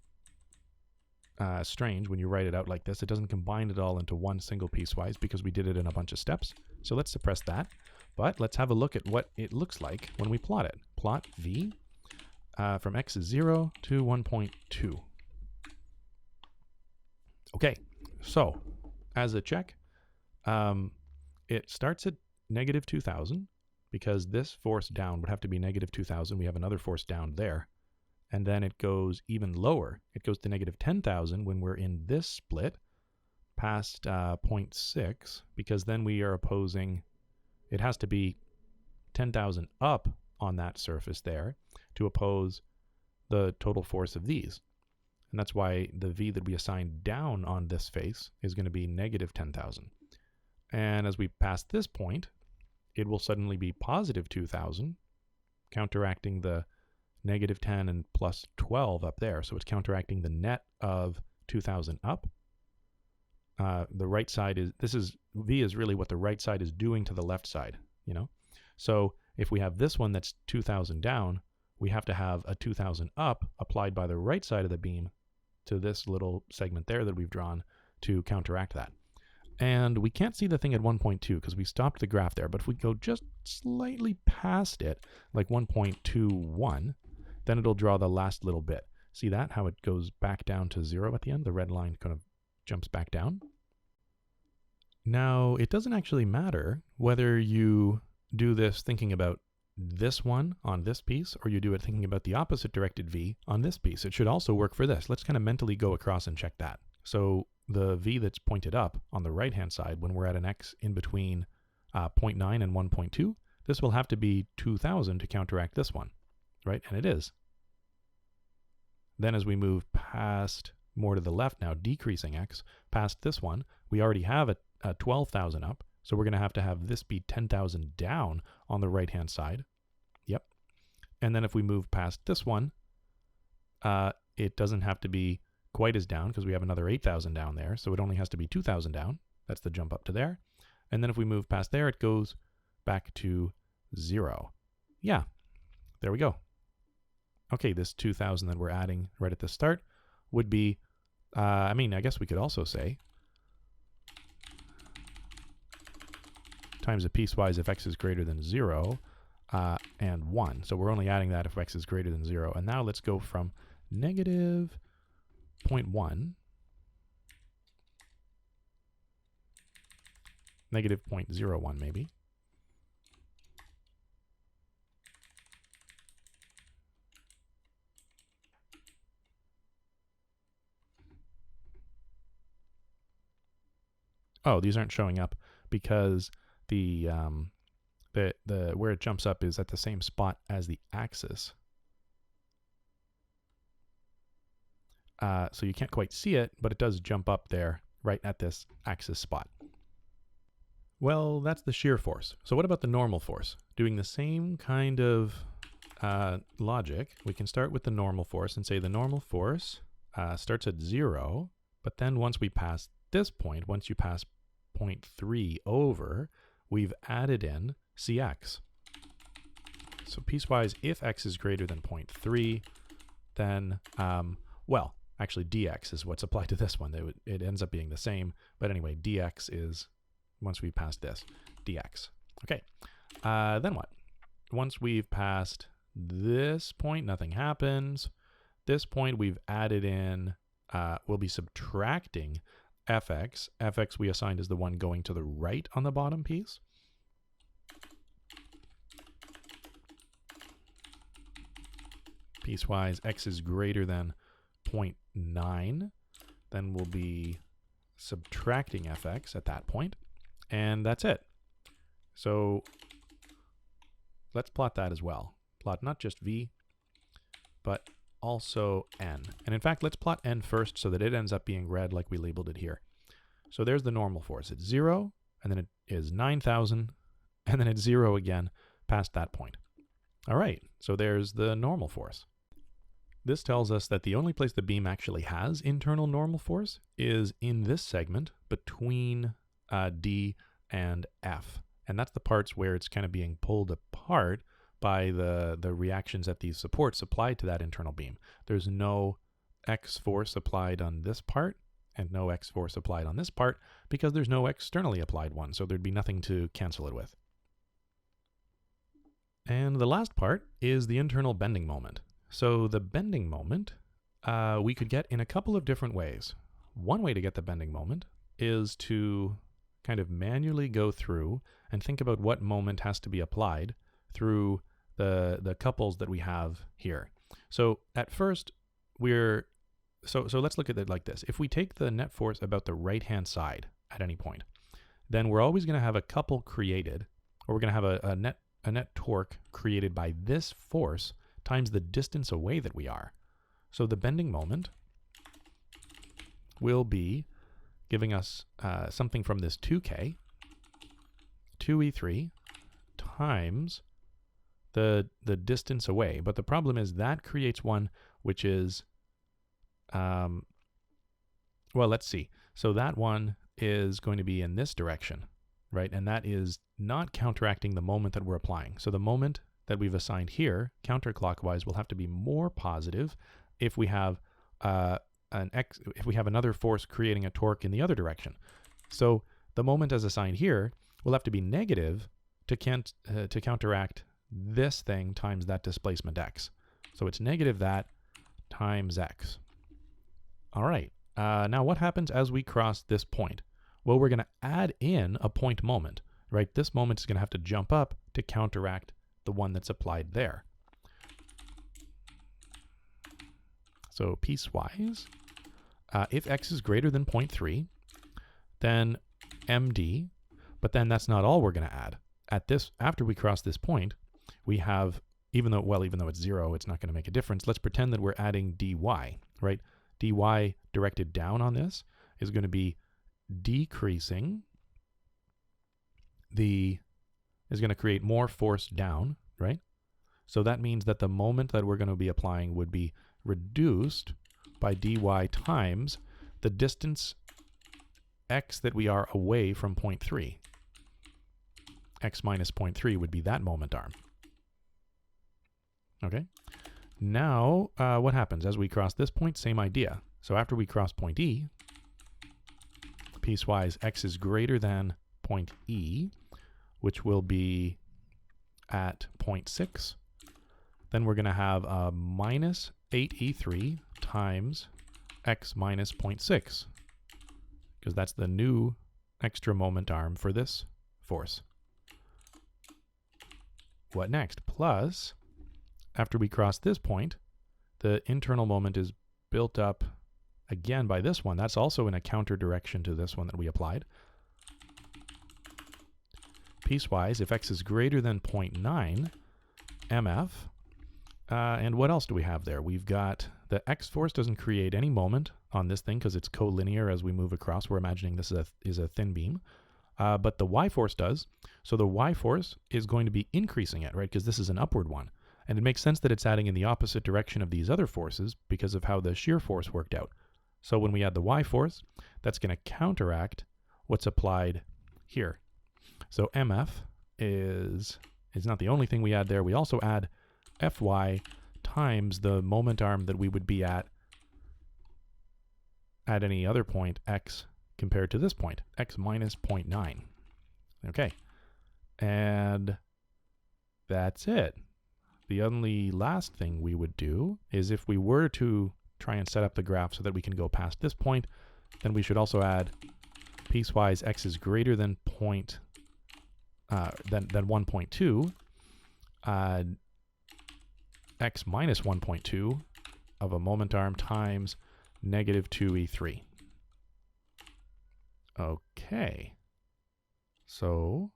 strange when you write it out like this. It doesn't combine it all into one single piecewise because we did it in a bunch of steps. So let's suppress that. But let's have a look at what it looks like when we plot it. Plot v from x is 0 to 1.2. Okay, so as a check, it starts at negative 2,000 because this force down would have to be negative 2,000. We have another force down there. And then it goes even lower. It goes to negative 10,000 when we're in this split past 0.6, because then we are opposing, it has to be 10,000 up on that surface there to oppose the total force of these. And that's why the v that we assign down on this face is going to be negative 10,000. And as we pass this point, it will suddenly be positive 2,000, counteracting the negative 10 and plus 12 up there. So it's counteracting the net of 2,000 up. The right side is, v is really what the right side is doing to the left side, you know? So if we have this one that's 2,000 down, we have to have a 2,000 up applied by the right side of the beam to this little segment there that we've drawn to counteract that. And we can't see the thing at 1.2 because we stopped the graph there, but if we go just slightly past it, like 1.21, then it'll draw the last little bit. See that? How it goes back down to 0 at the end? The red line kind of jumps back down. Now, it doesn't actually matter whether you do this thinking about this one on this piece or you do it thinking about the opposite directed V on this piece. It should also work for this. Let's kind of mentally go across and check that. So the V that's pointed up on the right-hand side, when we're at an X in between 0.9 and 1.2, this will have to be 2,000 to counteract this one, right? And it is. Then as we move past more to the left now, decreasing X, past this one, we already have a 12,000 up. So we're going to have this be 10,000 down on the right-hand side. Yep. And then if we move past this one, it doesn't have to be quite as down because we have another 8,000 down there. So it only has to be 2,000 down. That's the jump up to there. And then if we move past there, it goes back to 0. Yeah, there we go. Okay, this 2,000 that we're adding right at the start would be, I guess we could also say times a piecewise if x is greater than 0 and 1. So we're only adding that if x is greater than 0. And now let's go from negative 0.1, negative 0.01 maybe, oh, these aren't showing up because the where it jumps up is at the same spot as the axis. So you can't quite see it, but it does jump up there right at this axis spot. Well, that's the shear force. So what about the normal force? Doing the same kind of logic, we can start with the normal force and say the normal force starts at 0, but then once we pass this point, once you pass 0.3 over, we've added in Cx. So piecewise, if x is greater than 0.3, then, well, actually dx is what's applied to this one. It ends up being the same, but anyway, dx is once we pass this dx. Okay, then what? Once we've passed this point, nothing happens. This point we've added in, we'll be subtracting fx. Fx we assigned is the one going to the right on the bottom piece. Piecewise, x is greater than 0.9. Then we'll be subtracting fx at that point. And that's it. So let's plot that as well. Plot not just v, but also n. And in fact, let's plot n first so that it ends up being red like we labeled it here. So there's the normal force. It's 0, and then it is 9,000, and then it's 0 again past that point. All right, so there's the normal force. This tells us that the only place the beam actually has internal normal force is in this segment between D and F. And that's the parts where it's kind of being pulled apart by the reactions that these supports applied to that internal beam. There's no X force applied on this part and no X force applied on this part because there's no externally applied one, so there'd be nothing to cancel it with. And the last part is the internal bending moment. So the bending moment we could get in a couple of different ways. One way to get the bending moment is to kind of manually go through and think about what moment has to be applied through the couples that we have here. So at first so let's look at it like this. If we take the net force about the right-hand side at any point, then we're always going to have a couple created, or we're going to have a net torque created by this force times the distance away that we are. So the bending moment will be giving us something from this 2K, 2e3 times the distance away. But the problem is that creates one which is, well, let's see. So that one is going to be in this direction, right? And that is not counteracting the moment that we're applying. So the moment that we've assigned here, counterclockwise, will have to be more positive if we have if we have another force creating a torque in the other direction. So the moment as assigned here will have to be negative to counteract this thing times that displacement x. So it's negative that times x. All right. Now what happens as we cross this point? Well, we're going to add in a point moment, right? This moment is going to have to jump up to counteract the one that's applied there. So piecewise, if x is greater than 0.3, then md, but then that's not all we're going to add. After we cross this point, we have, even though it's 0, it's not going to make a difference. Let's pretend that we're adding dy, right? dy directed down on this is going to be decreasing is going to create more force down, right? So that means that the moment that we're going to be applying would be reduced by dy times the distance x that we are away from 0.3. X minus 0.3 would be that moment arm. Okay. Now, what happens as we cross this point? Same idea. So after we cross point E, piecewise, x is greater than point E, which will be at 0.6. Then we're going to have a minus 8e3 times x minus 0.6, because that's the new extra moment arm for this force. What next? Plus, after we cross this point, the internal moment is built up again by this one. That's also in a counter direction to this one that we applied. Piecewise, if x is greater than 0.9 mf, and what else do we have there? We've got the x force doesn't create any moment on this thing because it's collinear as we move across. We're imagining this is a thin beam, but the y force does. So the y force is going to be increasing it, right? Because this is an upward one. And it makes sense that it's adding in the opposite direction of these other forces because of how the shear force worked out. So when we add the y force, that's going to counteract what's applied here. So mf is not the only thing we add there. We also add fy times the moment arm that we would be at any other point x compared to this point, x minus 0.9. Okay. And that's it. The only last thing we would do is if we were to try and set up the graph so that we can go past this point, then we should also add piecewise x is greater than 1.2, x minus 1.2 of a moment arm times negative 2e3. Okay. So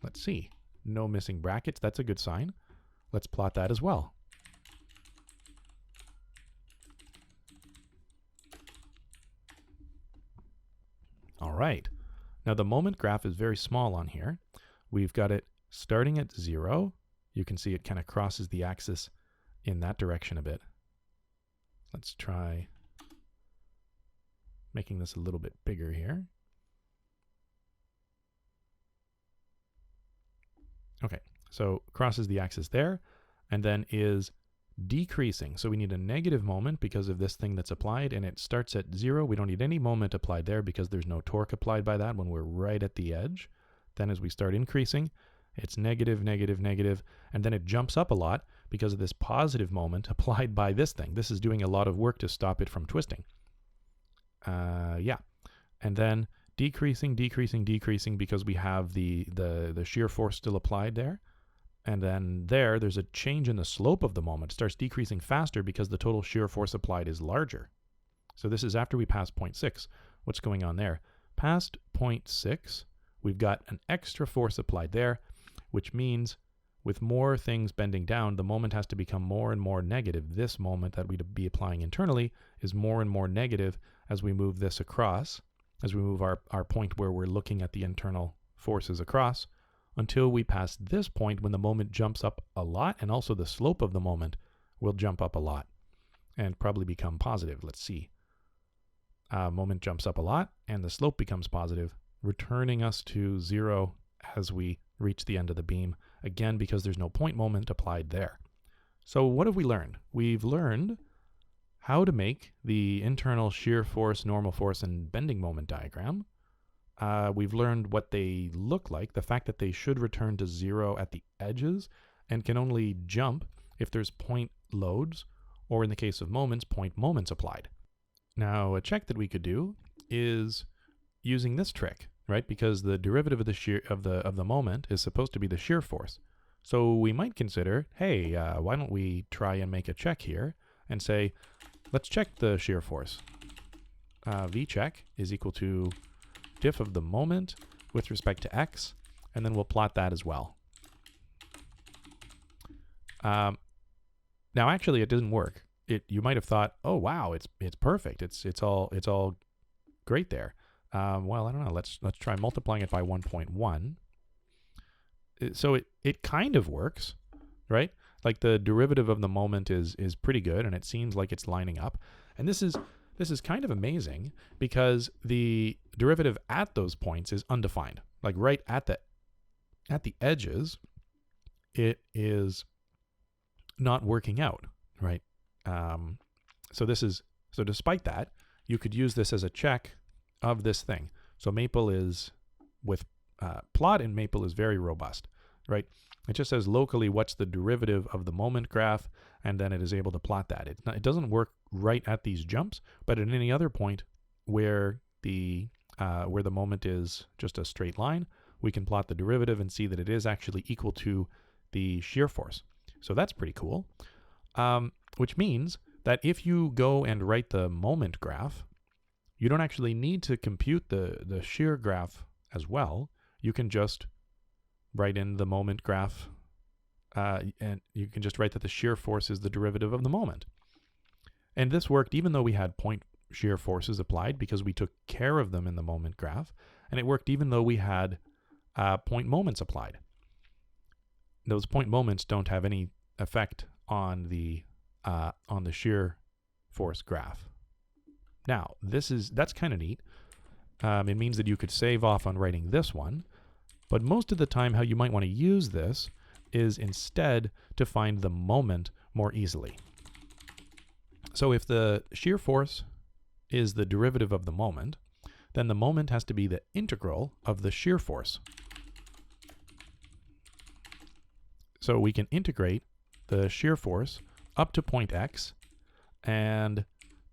let's see. No missing brackets. That's a good sign. Let's plot that as well. All right. Now the moment graph is very small on here. We've got it starting at 0. You can see it kind of crosses the axis in that direction a bit. Let's try making this a little bit bigger here. Okay, so crosses the axis there and then is decreasing. So we need a negative moment because of this thing that's applied, and it starts at 0. We don't need any moment applied there because there's no torque applied by that when we're right at the edge. Then as we start increasing, it's negative, negative, negative, and then it jumps up a lot because of this positive moment applied by this thing. This is doing a lot of work to stop it from twisting. Yeah, and then decreasing, decreasing, decreasing because we have the shear force still applied there. And then there's a change in the slope of the moment. It starts decreasing faster because the total shear force applied is larger. So this is after we pass 0.6. What's going on there? Past 0.6, we've got an extra force applied there, which means with more things bending down, the moment has to become more and more negative. This moment that we'd be applying internally is more and more negative as we move this across, as we move our point where we're looking at the internal forces across, until we pass this point when the moment jumps up a lot, and also the slope of the moment will jump up a lot and probably become positive. Let's see. Moment jumps up a lot and the slope becomes positive, returning us to 0 as we reach the end of the beam, again because there's no point moment applied there. So what have we learned? We've learned how to make the internal shear force, normal force, and bending moment diagram. We've learned what they look like, the fact that they should return to 0 at the edges and can only jump if there's point loads, or in the case of moments, point moments applied. Now, a check that we could do is using this trick, right? Because the derivative of the shear of the moment is supposed to be the shear force. So we might consider, hey, why don't we try and make a check here and say, let's check the shear force. V check is equal to diff of the moment with respect to x, and then we'll plot that as well. Now actually it didn't work. You might have thought, oh wow, it's perfect. It's all great there. Well, I don't know. Let's try multiplying it by 1.1. So it kind of works, right? Like the derivative of the moment is pretty good, and it seems like it's lining up. And this is kind of amazing because the derivative at those points is undefined. Like right at the edges, it is not working out, right? So despite that, you could use this as a check of this thing. So Maple is with plot in Maple is very robust, right? It just says locally what's the derivative of the moment graph, and then it is able to plot that. It doesn't work right at these jumps, but at any other point where the moment is just a straight line, we can plot the derivative and see that it is actually equal to the shear force. So that's pretty cool. Which means that if you go and write the moment graph, you don't actually need to compute the shear graph as well. You can just write in the moment graph, and you can just write that the shear force is the derivative of the moment. And this worked even though we had point shear forces applied because we took care of them in the moment graph, and it worked even though we had point moments applied. Those point moments don't have any effect on the shear force graph. Now, that's kind of neat. It means that you could save off on writing this one, but most of the time how you might want to use this is instead to find the moment more easily. So if the shear force is the derivative of the moment, then the moment has to be the integral of the shear force. So we can integrate the shear force up to point X and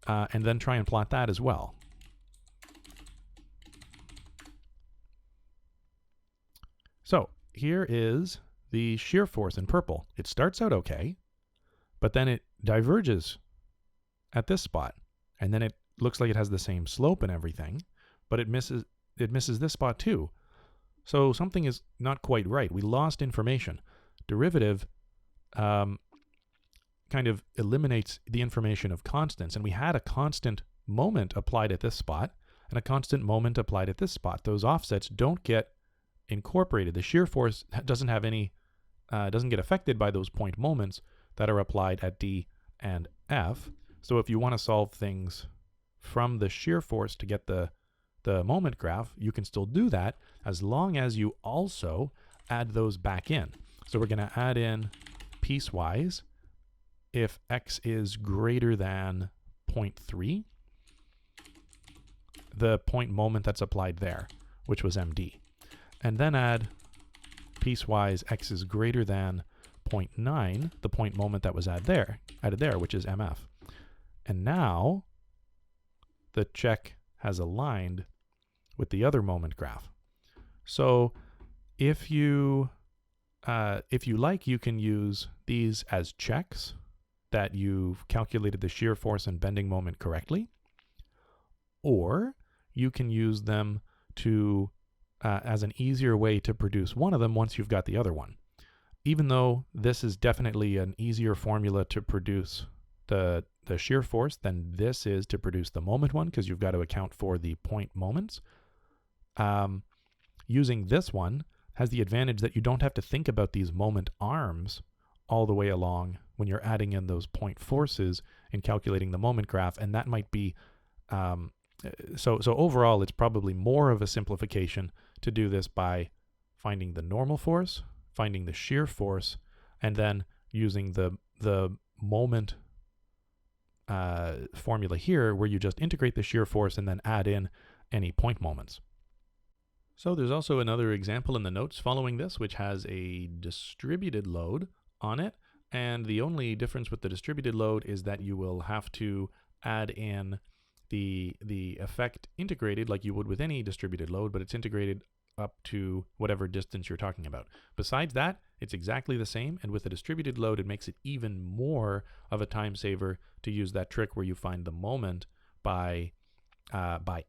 then try and plot that as well. So here is the shear force in purple. It starts out okay, but then it diverges at this spot, and then it looks like it has the same slope and everything, but it misses this spot too. So something is not quite right. We lost information. Derivative kind of eliminates the information of constants, and we had a constant moment applied at this spot and a constant moment applied at this spot. Those offsets don't get incorporated. The shear force doesn't have any, doesn't get affected by those point moments that are applied at D and F. So if you want to solve things from the shear force to get the moment graph, you can still do that as long as you also add those back in. So we're going to add in piecewise if X is greater than 0.3, the point moment that's applied there, which was MD. And then add piecewise X is greater than 0.9, the point moment that was added there, which is MF. And now the check has aligned with the other moment graph. So if you like, you can use these as checks that you've calculated the shear force and bending moment correctly, or you can use them to as an easier way to produce one of them once you've got the other one. Even though this is definitely an easier formula to produce the shear force than this is to produce the moment one, because you've got to account for the point moments, using this one has the advantage that you don't have to think about these moment arms all the way along when you're adding in those point forces and calculating the moment graph. And that might be, so overall, it's probably more of a simplification to do this by finding the normal force, finding the shear force, and then using the moment formula here, where you just integrate the shear force and then add in any point moments. So there's also another example in the notes following this, which has a distributed load on it. And the only difference with the distributed load is that you will have to add in the effect integrated like you would with any distributed load, but it's integrated up to whatever distance you're talking about. Besides that, it's exactly the same. And with a distributed load, it makes it even more of a time saver to use that trick where you find the moment by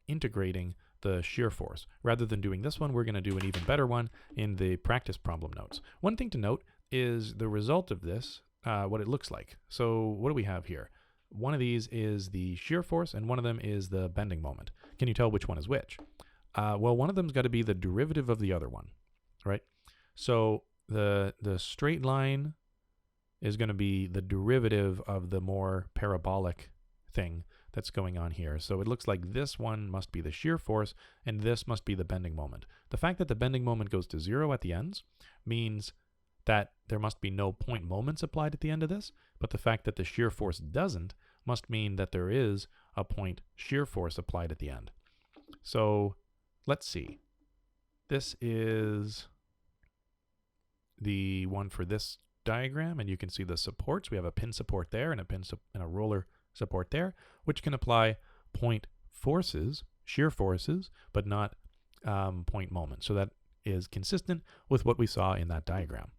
integrating the shear force. Rather than doing this one, we're going to do an even better one in the practice problem notes. One thing to note is the result of this, what it looks like. So what do we have here? One of these is the shear force and one of them is the bending moment. Can you tell which one is which? Well, one of them's got to be the derivative of the other one, right? So the straight line is going to be the derivative of the more parabolic thing that's going on here. So it looks like this one must be the shear force and this must be the bending moment. The fact that the bending moment goes to 0 at the ends means that there must be no point moments applied at the end of this, but the fact that the shear force doesn't must mean that there is a point shear force applied at the end. So let's see. This is the one for this diagram, and you can see the supports. We have a pin support there and a roller support there, which can apply point forces, shear forces, but not point moments. So that is consistent with what we saw in that diagram.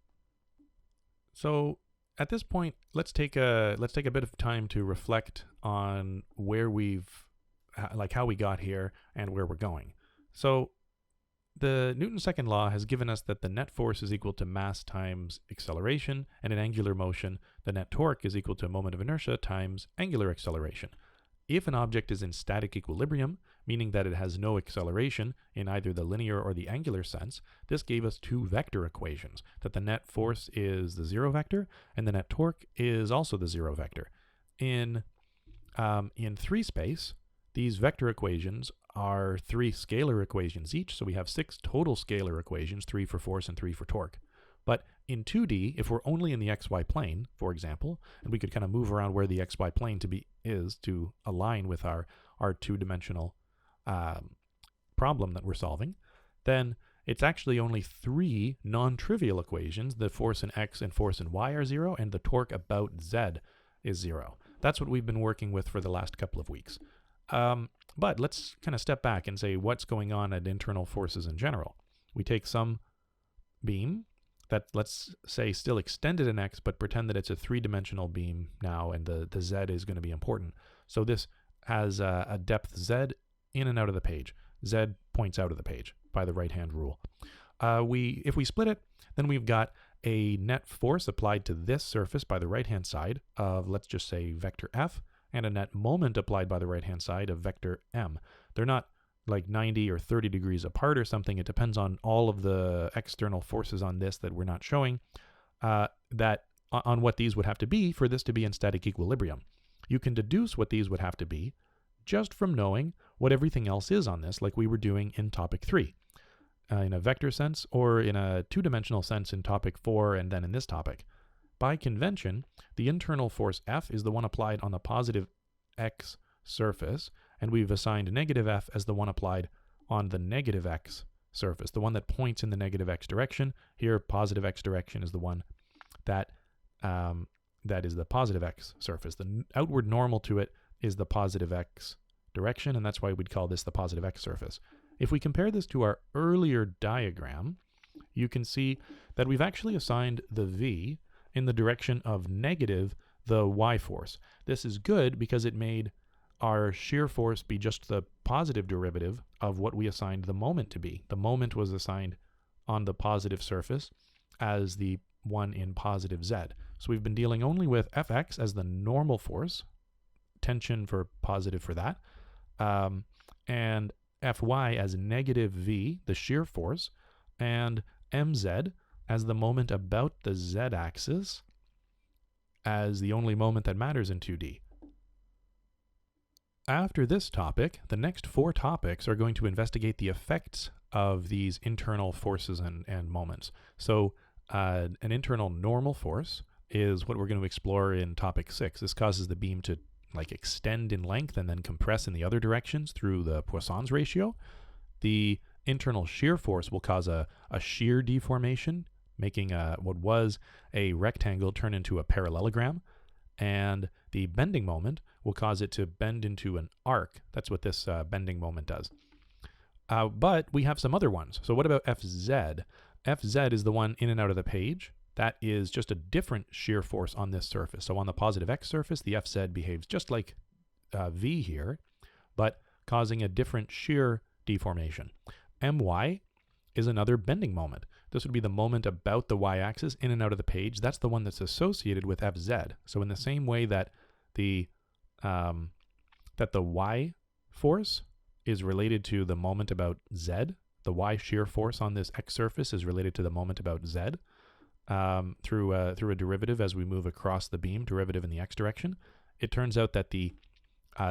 So at this point, let's take a bit of time to reflect on where how we got here and where we're going. So the Newton's second law has given us that the net force is equal to mass times acceleration, and in angular motion, the net torque is equal to moment of inertia times angular acceleration. If an object is in static equilibrium, meaning that it has no acceleration in either the linear or the angular sense, this gave us two vector equations, that the net force is the 0 vector and the net torque is also the 0 vector. In 3 space, these vector equations are 3 scalar equations each, so we have 6 total scalar equations, 3 for force and 3 for torque. But in 2D, if we're only in the xy plane, for example, and we could kind of move around where the xy plane is to align with our two-dimensional problem that we're solving, then it's actually only 3 non-trivial equations. The force in x and force in y are 0, and the torque about z is 0. That's what we've been working with for the last couple of weeks. But let's kind of step back and say what's going on at internal forces in general. We take some beam that, let's say, still extended in x, but pretend that it's a 3-dimensional beam now, and the z is going to be important. So this has a depth z in and out of the page. Z points out of the page by the right-hand rule. If we split it, then we've got a net force applied to this surface by the right-hand side of, let's just say, vector F, and a net moment applied by the right-hand side of vector M. They're not like 90 or 30 degrees apart or something. It depends on all of the external forces on this that we're not showing, on what these would have to be for this to be in static equilibrium. You can deduce what these would have to be just from knowing what everything else is on this, like we were doing in topic 3. In a vector sense, or in a 2-dimensional sense in topic 4, and then in this topic. By convention, the internal force F is the one applied on the positive x surface, and we've assigned negative F as the one applied on the negative x surface, the one that points in the negative x direction. Here, positive x direction is the one that is the positive x surface. The outward normal to it is the positive x direction, and that's why we'd call this the positive x surface. If we compare this to our earlier diagram, you can see that we've actually assigned the v in the direction of negative the y force. This is good because it made our shear force be just the positive derivative of what we assigned the moment to be. The moment was assigned on the positive surface as the one in positive z. So we've been dealing only with Fx as the normal force, tension for positive for that, and Fy as negative v, the shear force, and Mz as the moment about the z-axis as the only moment that matters in 2D. After this topic, the next 4 topics are going to investigate the effects of these internal forces and moments. So an internal normal force is what we're going to explore in topic 6. This causes the beam to extend in length and then compress in the other directions through the Poisson's ratio. The internal shear force will cause a shear deformation, making what was a rectangle turn into a parallelogram. And the bending moment will cause it to bend into an arc. That's what this bending moment does. But we have some other ones. So what about Fz? Fz is the one in and out of the page. That is just a different shear force on this surface. So on the positive x surface, the Fz behaves just like V here, but causing a different shear deformation. My is another bending moment. This would be the moment about the y-axis in and out of the page. That's the one that's associated with Fz. So in the same way that the y force is related to the moment about z, the y shear force on this x surface is related to the moment about z. Through a derivative as we move across the beam, derivative in the x direction. It turns out that the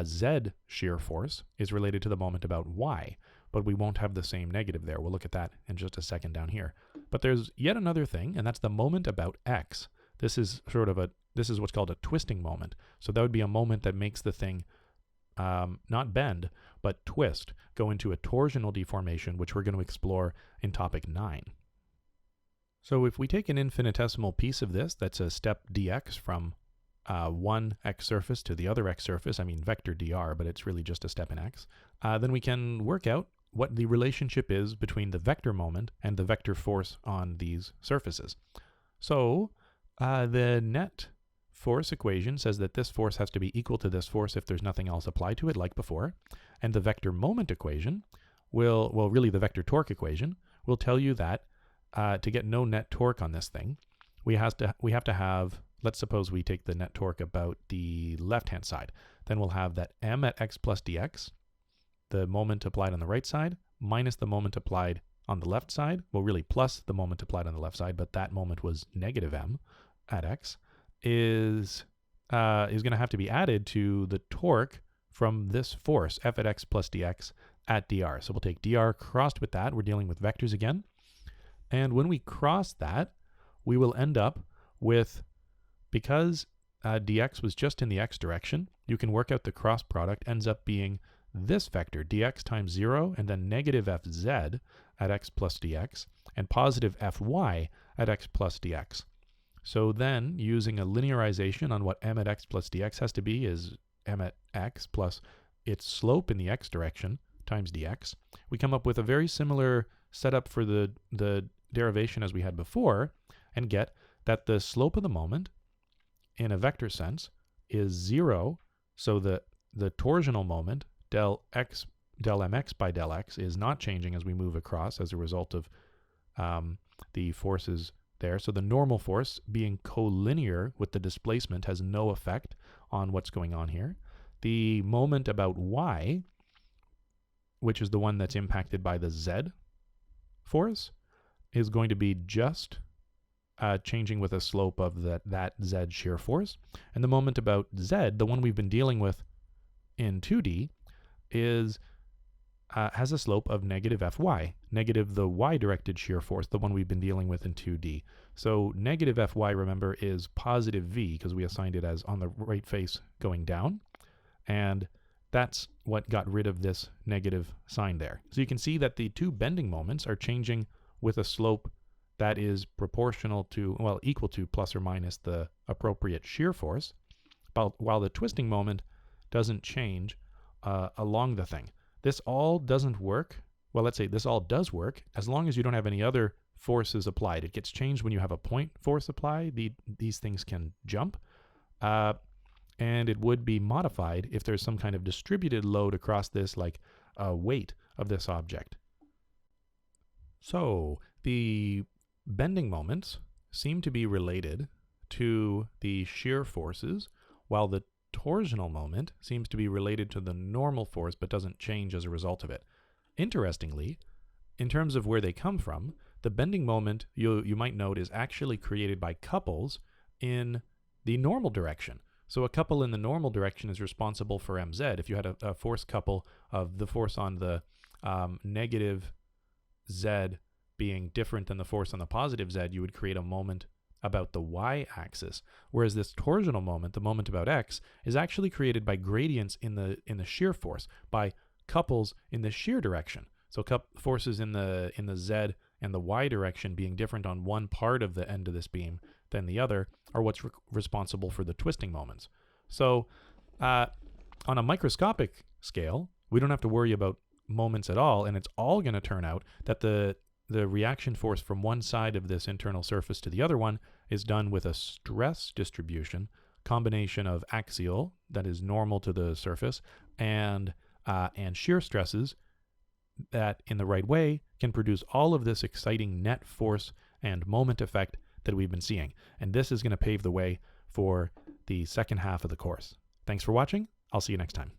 z shear force is related to the moment about y, but we won't have the same negative there. We'll look at that in just a second down here. But there's yet another thing, and that's the moment about x. This is what's called a twisting moment. So that would be a moment that makes the thing not bend, but twist, go into a torsional deformation, which we're going to explore in topic 9. So if we take an infinitesimal piece of this, that's a step dx from one x surface to the other x surface, I mean vector dr, but it's really just a step in x, then we can work out what the relationship is between the vector moment and the vector force on these surfaces. So the net force equation says that this force has to be equal to this force if there's nothing else applied to it like before, and the vector moment equation really the vector torque equation will tell you that to get no net torque on this thing, we have to have, let's suppose we take the net torque about the left-hand side. Then we'll have that m at x plus dx, the moment applied on the right side, minus the moment applied on the left side. Well, really plus the moment applied on the left side, but that moment was negative m at x, is going to have to be added to the torque from this force, f at x plus dx at dr. So we'll take dr crossed with that. We're dealing with vectors again. And when we cross that, we will end up with, because dx was just in the x direction, you can work out the cross product ends up being this vector, dx times 0, and then negative fz at x plus dx, and positive fy at x plus dx. So then, using a linearization on what m at x plus dx has to be is m at x plus its slope in the x direction times dx. We come up with a very similar setup for the derivation as we had before, and get that the slope of the moment in a vector sense is 0. So the torsional moment del mx by del x is not changing as we move across as a result of the forces there. So the normal force being collinear with the displacement has no effect on what's going on here. The moment about y, which is the one that's impacted by the z force, is going to be just changing with a slope of that z shear force. And the moment about z, the one we've been dealing with in 2D, is has a slope of negative fy, negative the y-directed shear force, the one we've been dealing with in 2D. So negative fy, remember, is positive v, because we assigned it as on the right face going down. And that's what got rid of this negative sign there. So you can see that the two bending moments are changing with a slope that is proportional to, well, equal to plus or minus the appropriate shear force, while the twisting moment doesn't change along the thing. This all doesn't work. Well, let's say this all does work as long as you don't have any other forces applied. It gets changed when you have a point force applied. These things can jump. And it would be modified if there's some kind of distributed load across this, like a weight of this object. So the bending moments seem to be related to the shear forces, while the torsional moment seems to be related to the normal force but doesn't change as a result of it. Interestingly, in terms of where they come from, the bending moment, you might note, is actually created by couples in the normal direction. So a couple in the normal direction is responsible for mz. If you had a force couple of the force on the negative z being different than the force on the positive z, you would create a moment about the y-axis. Whereas this torsional moment, the moment about x, is actually created by gradients in the shear force, by couples in the shear direction. So forces in the z and the y direction being different on one part of the end of this beam than the other are what's responsible for the twisting moments. So on a microscopic scale, we don't have to worry about moments at all, and it's all going to turn out that the reaction force from one side of this internal surface to the other one is done with a stress distribution, combination of axial, that is normal to the surface, and shear stresses that in the right way can produce all of this exciting net force and moment effect that we've been seeing. And this is going to pave the way for the second half of the course. Thanks for watching. I'll see you next time.